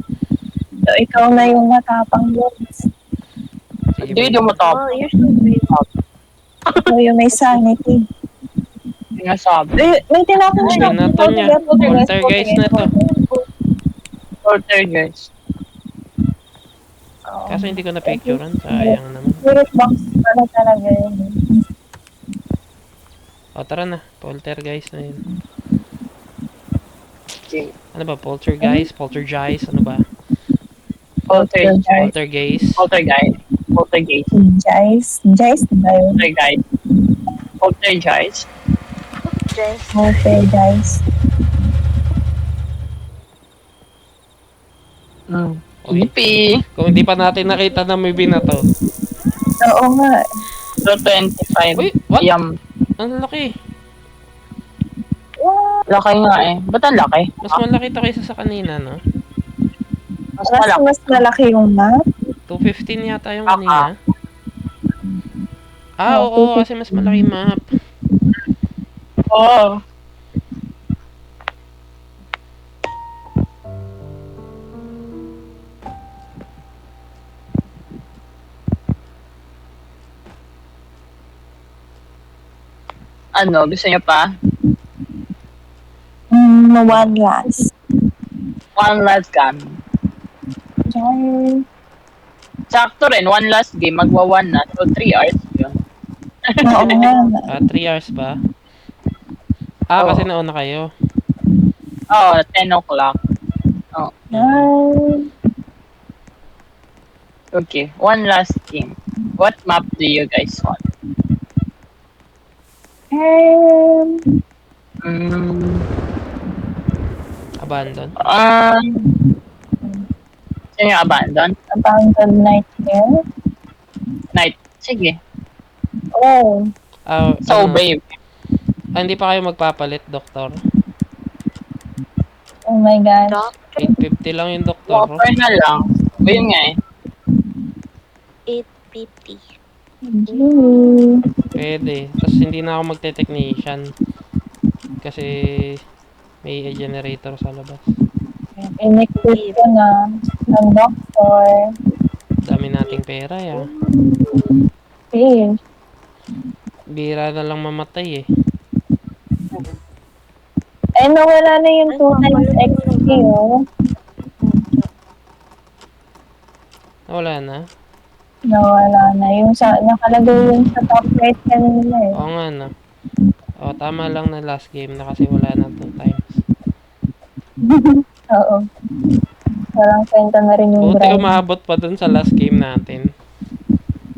So, ikaw na yung matapang doon. Sige, Hindi, dumatap. Oh, you're so brave. Ikaw yung may sanity. Sinasabi. May tinapon siya. Binato niya. Poltergeist na to. Porter, guys. Kaso hindi ko na-picturean. Sayang naman. Spirit box pala talaga yun. O, tara na. Poltergeist na yun. Okay. Ano ba? Poltergeist? Poltergeist? Ano ba? Poltergeist. Poltergeist? Poltergeist. Poltergeist. Jice? Jice ba yun? Poltergeist. Poltergeist. Jess. Okay, guys. Uy, Yippee! kung hindi pa natin nakita na may binato. Oo nga. So, 25. Uy, what? Yum. Ang laki. Laki nga eh. Ba't ang laki? Mas malaki to kaysa sa kanina, no? Mas Kasi malaki. mas malaki yung map. 215 yata yung kanina. Ah, oo, kasi mas malaki yung map. Oo. Ano, gusto niyo pa? One last. One last game. Sorry. Sakto rin, one last game. Magwa-1 na. So, 3 hours yun. Oo nga. Ah, 3 hours ba? Ah, Oo. kasi nauna kayo. Oo, 10 o'clock. Oh, Bye. okay. One last game. What map do you guys want? Abandon. Sino yung abandon? Abandoned Nightmare. Night. Sige. Oh. Ah, So ano? brave. Ah, hindi pa kayo magpapalit, doktor. Oh my gosh. 850 lang yung doktor. Offer na lang. O yun nga eh. 850. Pwede. Tapos hindi na ako magte-technician. Kasi may generator sa labas. In-equip ko na ng doctor. Dami nating pera ya. Fish. Bira na lang mamatay eh. Eh, nawala na yung Ay, 2 times papalit mo XP, na ba? oh. Wala na. Nawala na. Yung sa, nakalagay yung sa top right kanina eh. Oo nga na. O, tama lang na last game na kasi wala na 2 times. Oo. Walang kwenta na rin yung Buti drive. umabot pa dun sa last game natin.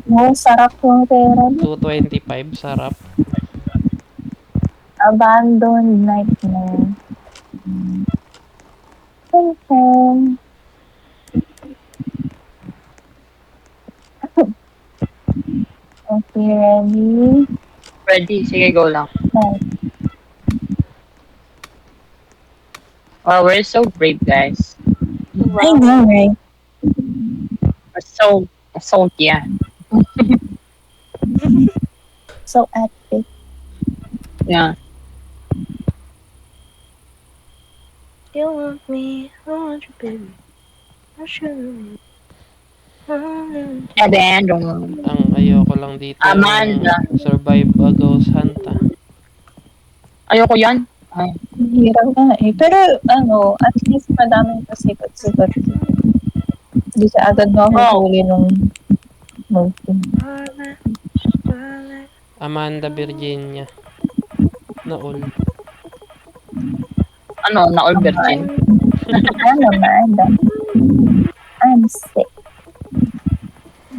No, sarap yung pera. 225, sarap. Abandoned nightmare. Okay. Okay, ready? Ready? Sige, go lang. Start. Wow, we're so brave, guys. I know, right? We're so, yeah. So epic. Yeah. You want me, I want you, baby. I should. Abandon. Ang ayoko lang dito Amanda. survive a ghost hunt ah. Ayoko yan. Ay, Hirap nga eh. Pero ano, at least madaming pasikot-sikot. Hindi siya agad mahuhuli nung movie. Amanda Virginia. Naol. ano, na-all virgin. I'm Amanda. I'm sick.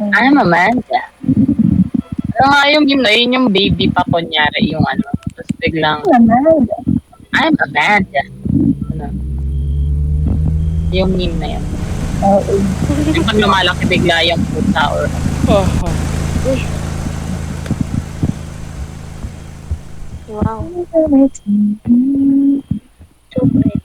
I'm Amanda. Ano nga yung game na yun, yung baby pa kunyari, yung ano. Tapos biglang, I'm Amanda. I'm Amanda. Ano? Yung meme na yun. Oo. Yung pag lumalaki bigla yung puta or Oh, Wow, so great.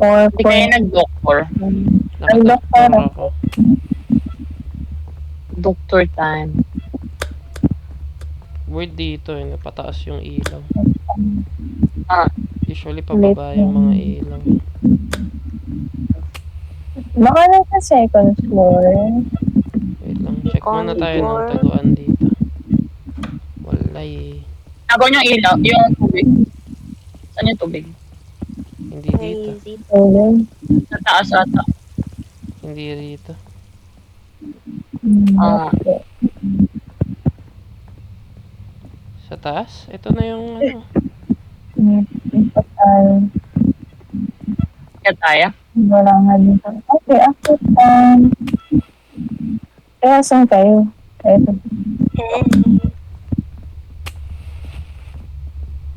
hindi kaya nag-doctor. nakadoktor ako. Doctor time. Weird dito eh, napataas yung ilaw. Ah, Usually pababa yung mga ilaw. Baka nasa second floor. Wait lang, check muna tayo ng Condor. taguan dito. Walay. Tago yung ilaw, yung tubig. Saan yung tubig? Hindi dito. Crazy. Oo. Sa taas ata. Hindi rito. Ah. Sa taas? Ito na yung ano. Kaya tayo. Wala nga dito. Okay, after time. Kaya saan kayo? Ito. Hey.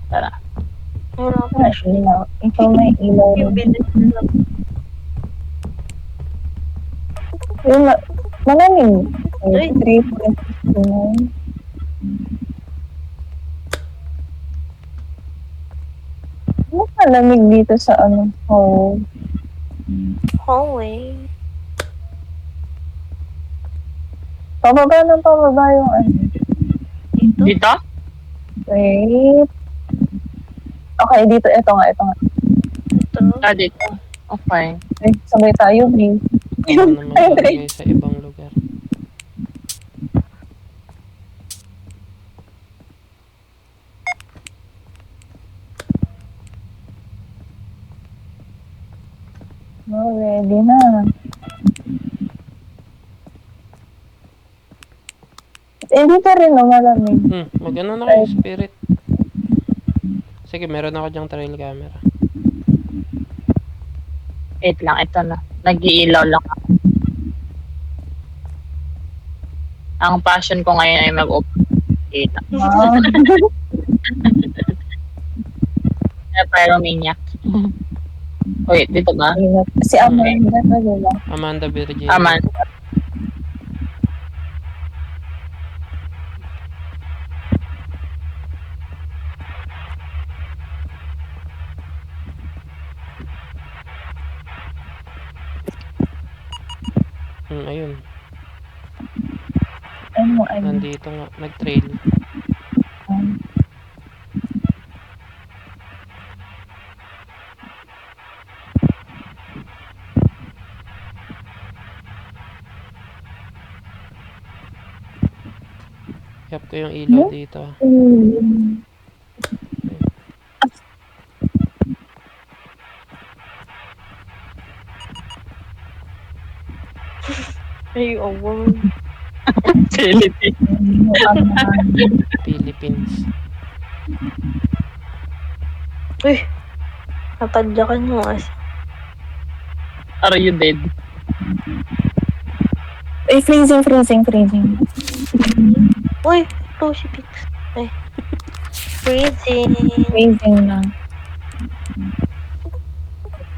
Tara. Ano, Ah, ilaw. Ikaw may ilaw. yung rin. bilis na Yung malamig. Uy. 3.9. Ano malamig dito sa ano? Oh. hallway. Pababa yung ano. Dito? Dito? Wait. Okay, dito. Ito nga. Ito. Ah, dito. Okay. Ay, sabay tayo, please. Ano naman maglagay sa ibang lugar. Oh, ready na. Hindi pa rin, no, malamig. Mag-ano na kayo, spirit. Sige, meron ako dyang trail camera. Wait lang, ito na. Nag-iilaw lang ako. Ang passion ko ngayon ay mag-open. Kita. Wow. Pyromaniac. Wait, dito ba? Si Amanda pa, diba? Amanda Virginia. Amanda. Ayun. Ano? Nandito nga. Nag-trail. Yap ko yung ilaw dito. Ay, oh, Philippines. Philippines. Uy, napadyakan mo as. Are you dead? Ay, freezing. Uy, Toshi Pix. Ay. Freezing. Freezing na.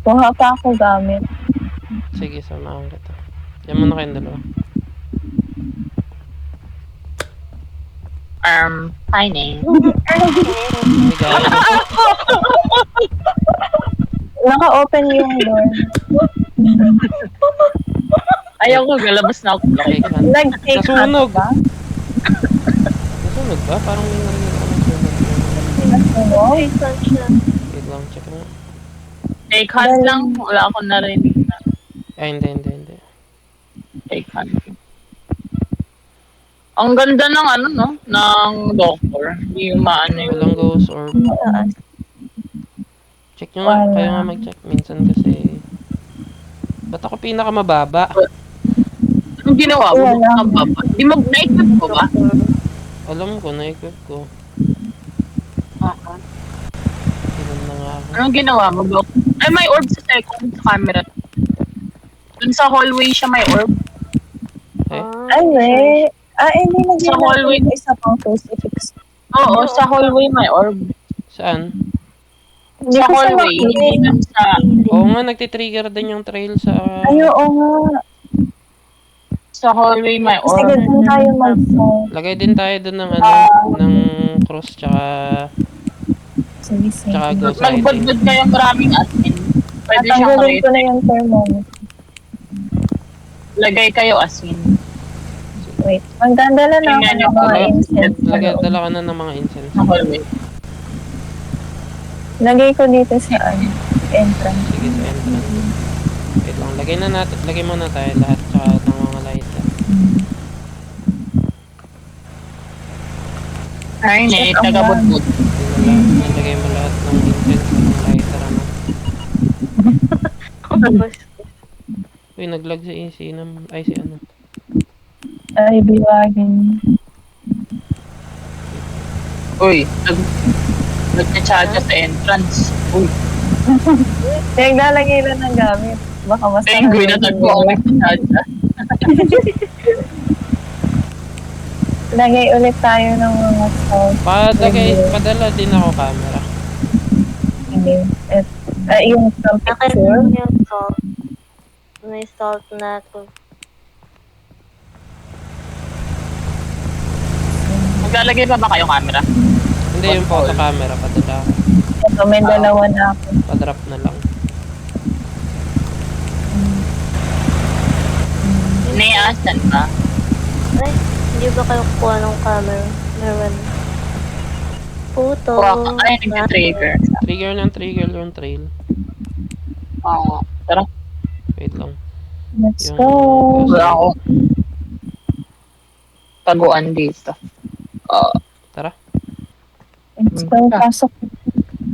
Kuha pa ako gamit. Sige, samahan kita. Yan muna kayong dalawa. Pining. May gago. Naka-open yung door. Ayaw ko, galabas na ako. Okay, kan. Nag-take Nasunog. ba? Nasunog ba? Parang may narinig ako ng sunog. Nasunog? Ay, saan siya? Wait lang, check na. Take hand lang. Wala akong narinig na Ay, hindi. take hand. Ang ganda ng ano, no? Ng doctor. Hindi yung maano yung... Walang ghost orb. Check nyo nga. Wala. Kaya nga mag-check. Minsan kasi... Ba't ako pinakamababa? Anong ginawa mo? Wala. Ang baba. Di mo, na-equip ko ba? Alam ko, na-equip ko. Oo. Ilan na nga ako. Anong ginawa mo, Doc? Ay, may orb sa second camera. Dun sa hallway siya may orb. Eh? Ay, may. Hindi Sa hallway. Isa pang crucifix. Oo, sa hallway may orb. Saan? Hindi Sa ko siya hallway, makita. hindi dun sa... Oo nga, nagtitrigger din yung trail sa... Ay, oo nga. Sa hallway may Sige, orb. dun tayo mag-phone. Lagay din tayo dun ng ano, ng cross tsaka Sige. ghost lighting. Magbudbud kayong maraming admin. Pwede siyang Tatanggalin ko na yung thermometer. lagay kayo asin. Wait. Magdadala na ako Tingnan ng niyo mga kung incense. Lagay, dala ka na ng mga incense. Sa hallway. Lagay ko dito sa entrance. Sige, sa entrance. Wait lang, lagay muna tayo lahat tsaka ng mga lighter. Ay, ne, taga-budbud. Lagay mo lahat ng incense at ng lighter, ano. Uy, naglag si Nam, ay si ano. Ay, biwagin. Uy, nagcha-charge sa entrance. Uy, Naglalagay lang ng gamit. Baka mas penguin na tagpo ako nagcha-charge. Lagay ulit tayo ng mga sound. Padala din ako camera. Sige. Yung from Akin picture. yung salt. May salt na to. Maglalagay pa ba kayo camera? Hindi, yung photo camera, padala ako. Ito, may dalawa na ako. Padrop na lang. Inaasan pa. Ay, hindi ba kayo kuha ng camera? Meron. Puto. Ay, nag-trigger. Trigger yung trail. Oo. Tara, Wait lang. Let's Yung go. wala ako. Taguan dito. Tara, Let's go. Pasok.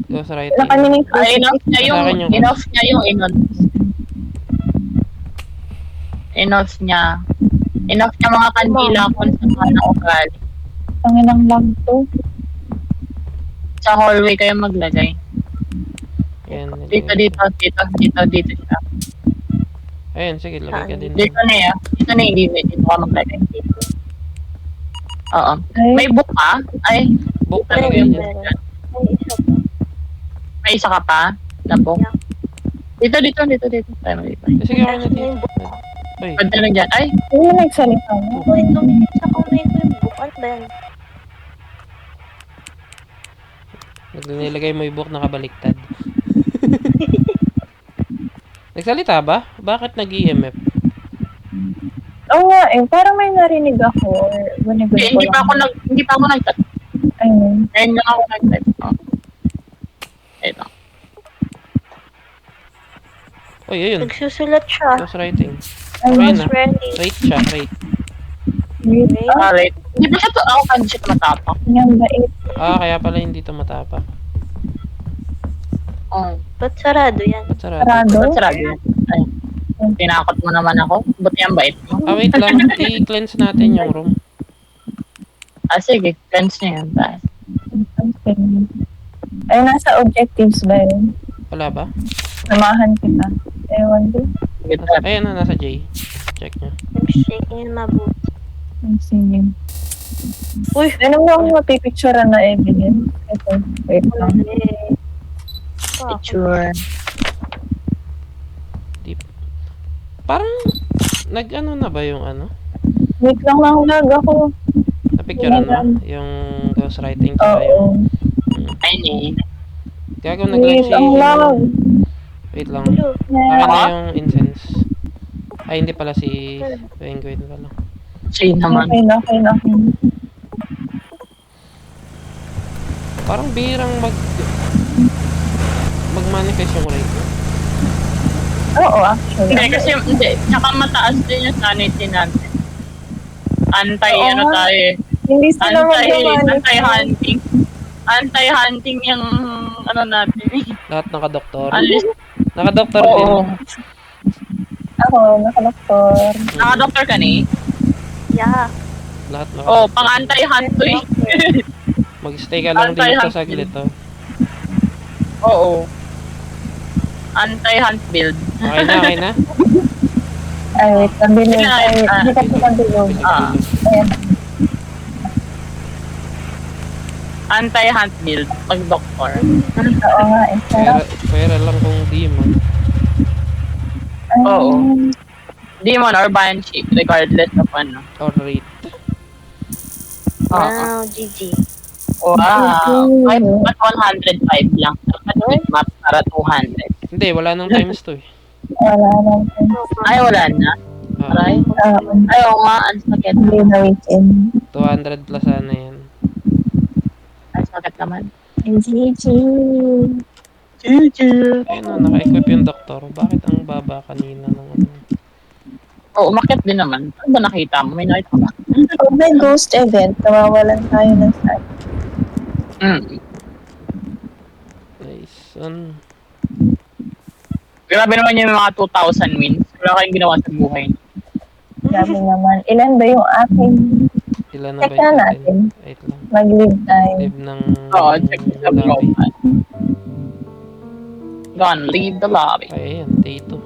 ghost lighting. Nakaninig ko. Ay, enough niya yung, Sa akin yung- enough niya yung inon. Enough niya. Enough niya mga kandila kung sa mga ugali. Panginang lang to. Sa hallway kayo maglagay. Ayan, Dito siya. Ayun, sige, lagay ka din. Dito na yan. Dito na hindi. Dito ka maglagay. Oo. Ay, May book ka? Ay, Book ano talaga yung yun. book dyan? May isa pa. May isa ka pa? Na book? Yeah. Dito. Tayo dito. Sige, okay na May dito. book. Uy, Pwede na dyan. Ay, hindi nagsalita mo. Wait, tumingin siya kung may book. Ano ba yan? nilagay mo yung book nakabaliktad. Nagsalita ba? Bakit nag-EMF? Oo nga eh, parang may narinig ako. Or gunigod ko Hindi pa lang. hindi pa ako nag-chat. Ayun. Ngayon lang ako nag-chat. Oh. Ito. Uy, ayun. Nagsusulat siya. Ghost writing. Ayun. Ayun na. Ready. Rate siya, rate. Wait, Alright. Hindi ba siya to? Ako kasi siya matapang. yung bait. Kaya pala hindi to matapak. Oh. Ba't sarado yan? Ba't sarado? Sarado. Ba't sarado yan? Ay. Tinakot mo naman ako. Buti ang bait mo. Wait lang. I-cleanse natin yung room. Sige. Cleanse niya yan. Tayo. Okay. Ay, nasa objectives ba yun? Wala ba? Samahan kita. Ewan ko. Sige, tayo. Ayan na, nasa J. Check nyo. I'm shaking mabuti. Sige. Uy! Ano mo ang mapipicturean na evidence? Ito. Wait lang. Picture. Parang, nag-ano na ba yung ano? Wait lang lag ako. Napicturean mo? Yung ghost writing tsaka yung... Oo. Ay, ni. Gago nag-live Wait si... lang lag. Wait lang. Ulo. Akin na yung incense. Ay, hindi pala si... Penguin pala. Siya naman. Okay na, okay na. Okay na. Parang birang mag-manifest yung rate. Oo, actually. Hindi, kasi hindi. Tsaka mataas din yung sanity natin. Oo Ano nga. tayo eh. Hindi sila magawa. Anti-hunting. Anti-hunting yung ano natin eh. Lahat naka-doktor. Unless, Naka-doktor din. oo. Ako, nakalaktor. Naka-doctor ka ni? Yeah. Lahat Oo, naka-doktor. pang anti-hunt to eh. Mag-stay ka lang dito Anti-hunting. saglit, oh. Oo. Anti-hunt build. Okay na, okay na. Ay, wait, nabilog. Wait lang, Ay, hindi ka pa nabilog. Ah. Ayan. Anti-hunt build. Mag-doctor. Oo nga, eh. Sarap. Pera lang kung demon. Ay, Oo. Demon or banshee, regardless of ano. Or rate. Oo. Wow, GG. Wow. Ay, but 105 lang. Dapat map para 200. Hindi, wala nang times to eh. Wala lang. Ay, wala na. Aray. Ay, oo nga. Ang sakit. Hindi na weekend. 200 plus sana yan. Ang sakit naman. GG. Ayun o, naka-equip yung doktor. Bakit ang baba kanina ng ano? Oo, umakit din naman. Ano ba nakita mo? May nakita mo ba? Pag may ghost event, nawawalan tayo ng start. Nice. Ano? Grabe naman yung mga 2,000 wins. Wala kayong ginawa sa buhay. Grabe naman. Ilan ba yung akin? Ilan na Check ba na yung natin. Wait lang. Mag-leave tayo. Live ng Oo, check sa lobby. profile. Gone, leave the lobby. Ay, ayan. Day 2.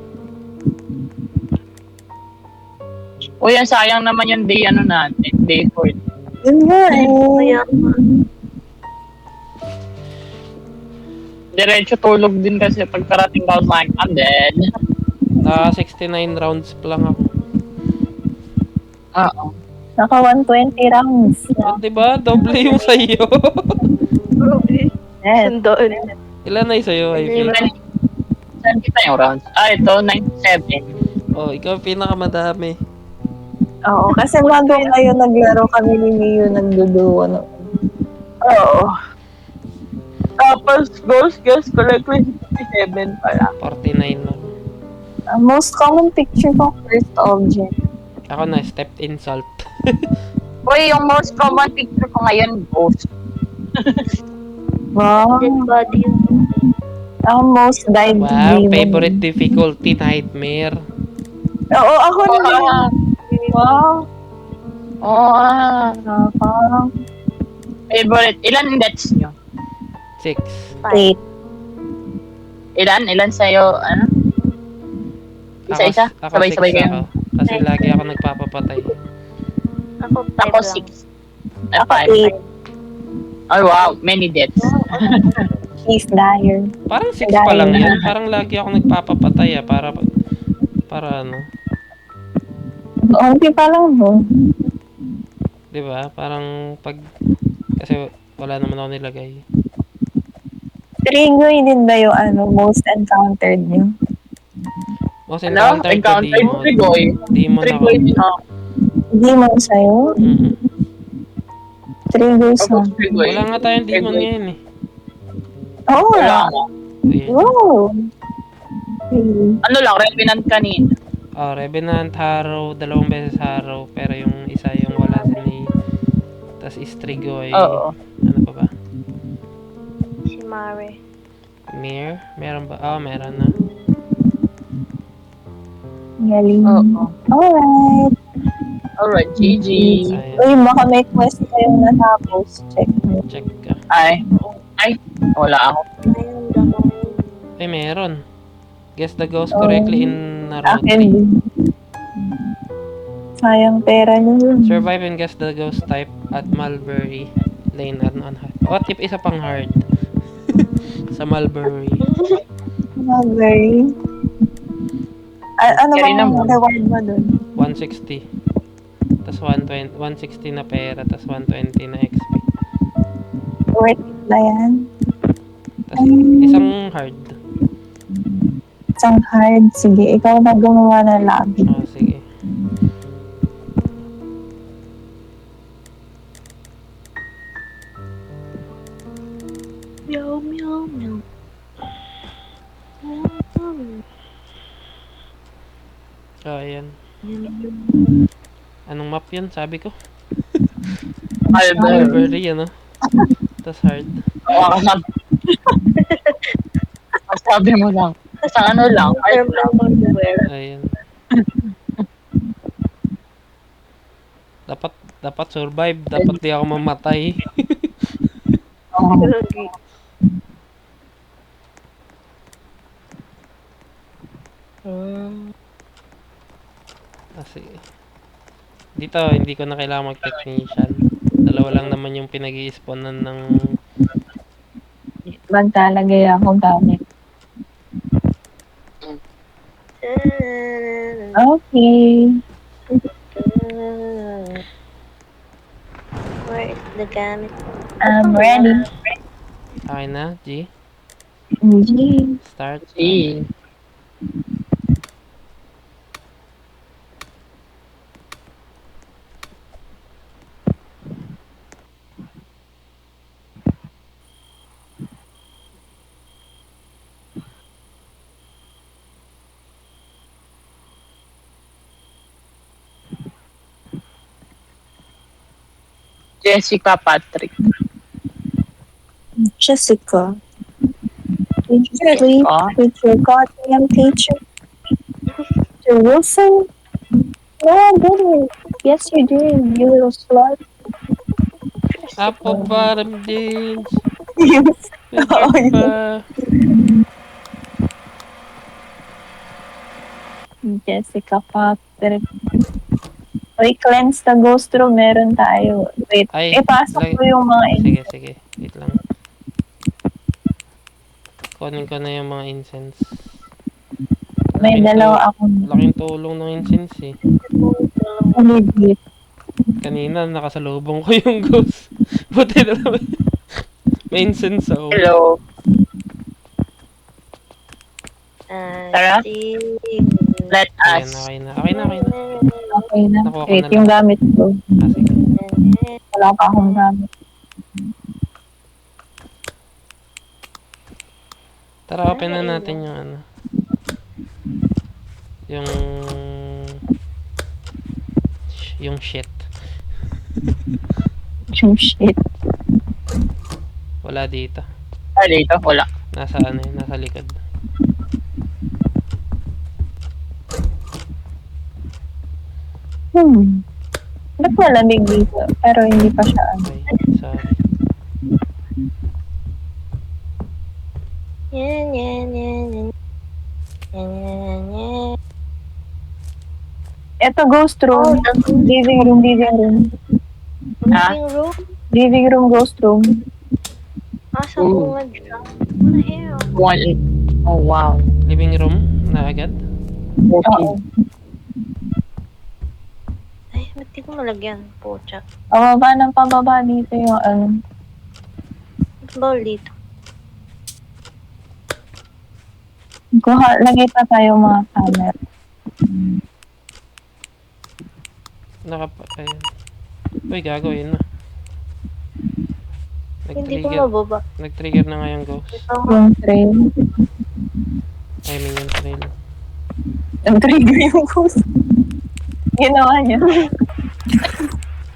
Uy, ang sayang naman yung day ano natin. Day 4. Yun nga eh. Kaya, Diretso tulog din kasi pagkarating ka like, I'm dead. Naka 69 rounds pa lang ako. Oo. Naka 120 rounds. Oh, diba? Doble yung sa'yo. Yes. sundoon. Ilan na yung sa'yo, Ivy? Saan kita yung rounds? Ito, 97. Oh, ikaw pinakamadami. Oo, kasi bago kayo naglaro kami ni Mio nagduduwa. No? Oo. Tapos, ghost correctly 67 pala. 49 na. Ang most common picture ko, first object. Ako na, stepped insult. Uy, yung most common picture ko ngayon, ghost. Wow. Dead body yun. Ang most died Wow, demon. favorite difficulty, nightmare. Oo, ako na. Wow. Oh, favorite. Ilan deaths nyo? 6. Wait. Ilan sa'yo, ano? Isa-isa? Sabay-sabay kayo? Kasi lagi ako nagpapapatay. Ako, Ako 5 6. lang. Ako 8. Oh wow, many deaths. He's liar. Parang 6 pa lang yan. Parang lagi ako nagpapapatay para ano. Unti pa lang mo. Diba? Parang kasi wala naman ako nilagay. Trigoy din ba yung most encountered niyo? Most Ano? encountered ko Encounter demon. Trigoy. Demon ako. Trigoy din ako. Demon sa'yo? Mm. Triggers Tapos, na. Wala nga tayong demon ngayon eh. Oo Wala nga. nga. Ayan. Wow. Okay. Ano lang, Revenant kanina. Oh, Revenant, Harrow, 2 beses Harrow, pero yung isa yung wala si Ney. Tapos Istrigo ay, Oo. ano pa ba? Si Mare. Mir? Meron ba? Oh, meron na. Galing. Oo. Alright. Alright, GG. Ayan. Uy, baka may quest kayong natapos. Check mo. Check ka. Ay, wala ako. Ayun, damo. Ay, meron. Guess the ghost Oh. correctly in Naruto. Akin din. Sayang pera nyo yun. Survive and guess the ghost type at Mulberry Lane on hard. What if isa pang hard? Sa Mulberry. Very. Ano Carry bang naman. reward mo dun? 160. Tapos 120, 160 na pera, tapos 120 na XP. Worth it na yan? Tapos isang hard. Isang hard. Sige, ikaw na gumawa ng lobby. Oh, sige. Meow, meow, meow. Oh, ayan. Anong map yun? Sabi ko. Albert. Mulberry, ano? Tapos hard. Baka sabi. Sabi mo lang. Sa ano lang, art lang. Ayan. Dapat survive. Dapat di ako mamatay. Oo. Lagi. Kasi dito hindi ko na kailangan mag-technician. Dalawa lang naman yung pinag-i-spawnan ng Magtalagay ako gamit. Okay. Where is the gamit? I'm ready. akin na, G. G. Start. Eh. Jessica Patrick. Jessica. Did you sleep with your goddamn teacher? Mr. Wilson? No, I didn't. Yes, you did, you little slut. Apple bottom jeans. Oh, Pa. Jessica Patrick. Uy, cleanse the ghost room. Meron tayo. Wait, Ay, ipasok ko yung mga Sige. Wait lang. Kunin ko na yung mga incense. May dalawa akong Laking tulong ng incense eh. legit. Kanina nakasalubong ko yung ghost. Buti na naman. May incense ako. Hello. Tara. Let Ayan, us. okay na. Okay na. Nakuha ko Wait, na yung lang. gamit ko. Ah, sige. Wala pa akong gamit. Tara, open na natin yung ano. Yung shit. Yung shit. Wala dito. Ay, dito. Wala. Nasa ano yun, nasa likod. Ba't malamig dito? Pero hindi pa siya ano. Okay, sorry. Yan. Ito, ghost room. Living room. Ha? Living room? Living room, ghost room. Asa bungad siya? What the hell? One. Oh, wow. Living room na agad? Oo. Ay, ba't di ko malagyan? Pucha. Pababa ng pababa dito yung ano. Bawal dito. Lagay pa tayo mga camera. Ayun. Uy, gago, yun na. Hindi ko Nag-trigger. mababa. Nag-trigger na nga yung ghost. Ito nga. Yung train. I mean yung trail. Nag-trigger yung ghost. Ginawa niya.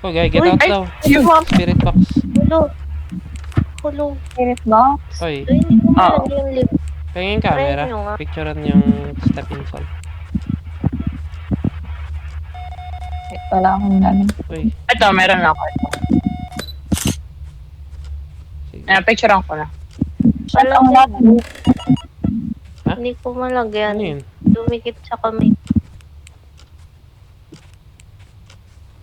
Oh, guy, get Uy, out ay, daw. ayun. Spirit box. Hulo. Hulo. Spirit box. Oy, Ay, hindi ko Ah. malagyan yung lip. pahingin yung camera. Try nyo nga. Picturean yung stepping stone. Wala akong ganun. Uy, Ito, meron ako. Ito. sige. Picturean ko na. Shut ang lahat. Ha? Hindi ko malagyan. Ano yun? Dumikit sa kamay.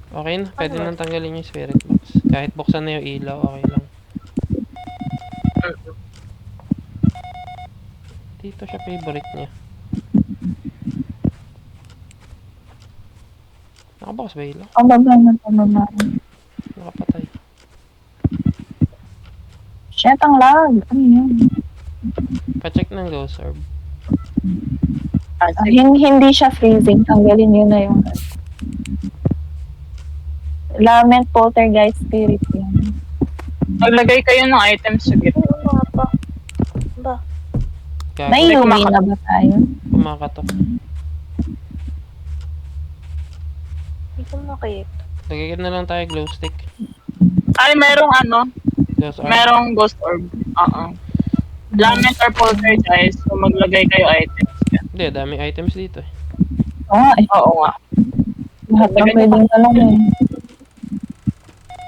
Okay na, pwede nang tanggalin yung spirit box. Kahit buksan na yung ilaw, okay lang. Dito siya favorite niya. Nakabukas ba ilaw? Pababa na pababa. Nakapatay. Shit ang lag. Ano yun? Pa-check ng ghost orb. Hindi siya freezing. Tanggalin yun na yung Lament Poltergeist Spirit yan. Maglagay kayo ng items sa gitna. Ano nga pa? Ba? Gago, May Yumi na ba tayo? kumakatok. Hindi ko makita. Lagyan na lang tayo glow stick. Ay, merong ano, Ghost orb. merong ghost orb. Oo. Lament or poltergeist, so maglagay kayo items. Yan. Hindi, dami items dito eh. Oo nga. Lahat na pwedeng alam eh.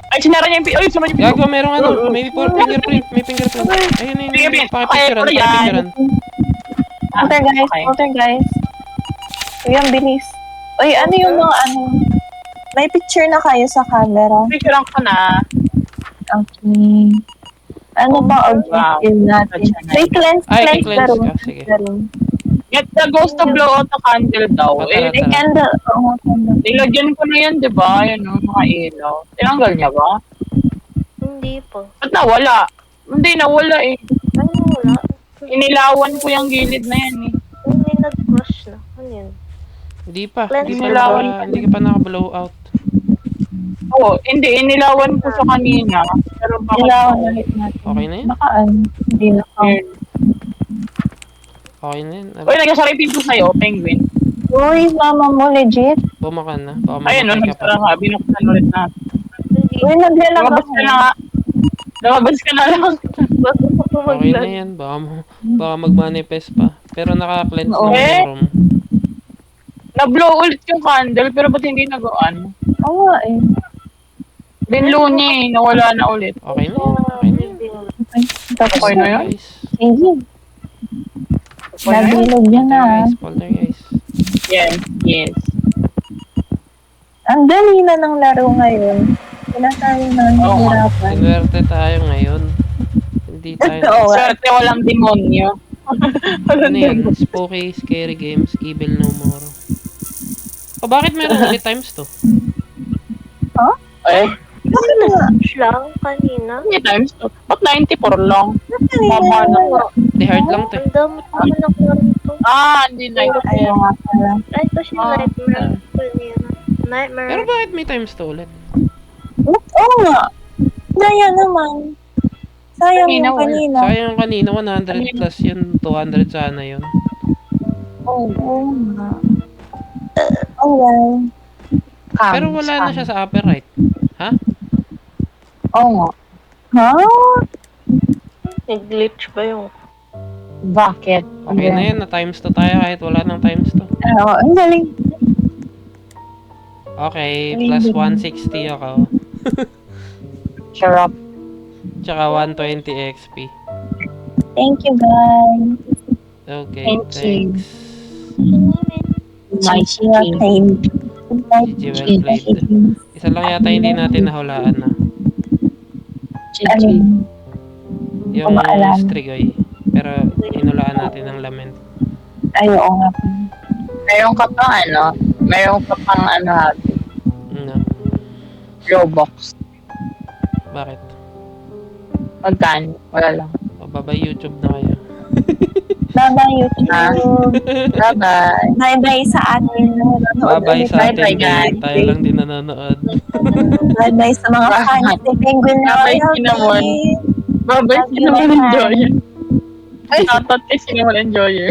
Ay, sinara niya yung Ay, sinara niya yung Gago, merong ano, may fingerprint, may fingerprint. Ayun, ayun, Fingerprint. pakipicturean, Okay, yan. pakipicturean. Poltergeist, okay. Poltergeist. Uy, ang bilis. Uy, ano yung mga ano? May picture na kayo sa camera. Picturean ko na. Okay. Ano ba objective natin? May cleanse, Ay, cleanse cleanse laro. ka, sige. Laro. Get the ghost to blow out the candle daw. Tara, May tara. candle. Oo, candle. Nilagyan ko na yan, di ba? Yan o, mga ilaw. Tinanggal niya ba? Hindi pa. Ba't nawala? Hindi, nawala eh. Ano wala? Inilawan ko yung gilid na yan eh. May nag-crush na. Ano yun? Hindi pa, Cleanse hindi pa, ilawan. hindi ka pa naka-blow out. Oo, hindi, inilawan ko sa kanina. Pero bakit? Ilaw na hit natin. Okay na yun? Baka ano, hindi na count. Okay na yun. Uy, nagkasara yung pinto sa'yo, penguin. Uy, mama mo, legit. Bumakan na. Baka Ayun, no, mamatay ka pa. nagsara nga. Binuksan ulit natin. Hindi. Uy, naglalaba Lumabas ka na nga. Lumabas ka na lang. Bago ko Okay na mag-vlog. yan. Baka mag-manifest pa. Pero naka-cleanse Oo. na Eh? yung room. Na-blow ulit yung candle, pero ba't hindi nag-on? Oo nga eh. Binlow niya eh, nawala na ulit. Okay na yan. Okay na yan. Okay. Tapos Okay na yun? Guys. sige. Okay na yun? Nabilog yan na. Poltergeist. Yes, yes. Ang dali na ng laro ngayon. Wala tayo na nahihirapan. Sinwerte tayo ngayon. Hindi tayo. Oo nga. Swerte walang demonyo. Ano yan? Spooky, scary games, evil no more. O bakit meron ulit times to? Eh, Bakit nga? lang kanina. many times to? Ba't 94 lang? Kanina Tama na na. wala. Di hard lang to eh. Ang dami ko na nito. Hindi na yun. Ayaw nga pala. Ay, kasi nightmare kanina. Nightmare. Pero bakit may times to ulit? Oo nga. Daya naman. Sayang Kanina, yung kanina. Sayang kanina 100 plus yun. 200 sana yun. Oo nga. Oh well. Pero wala na siya sa upper right. Ha? Oo nga. Ha? Nag-glitch ba yung... Bakit? Okay na yan. Na times to tayo kahit wala ng times to. Ang galing. Okay. Plus 160 ako. Charap. Tsaka 120 XP. Thank you, guys. Okay. Thank you. Thanks. Nice Well game. played. Good night, GG, well played. Isa lang yata hindi natin nahulaan na. Alin? Yung Kumaalam. Strigoy. Pero inulaan natin ng lament. Ay, oo nga. Meron ka pang ano? Meron ka pang ano habi? No. Roblox. Bakit? Magkano? Wala lang. Mababa YouTube na kayo. Bye-bye, YouTube. Bye-bye. Bye-bye sa atin. Bye-bye sa atin Bye-bye, din. guys. Tayo lang din nanonood. Bye-bye sa mga fans ni Penguin Bye-bye, Royalty. Cinnamon. Bye-bye, Love you, Cinnamon my Enjoyer. Ay, shoutout kay Cinnamon Enjoyer.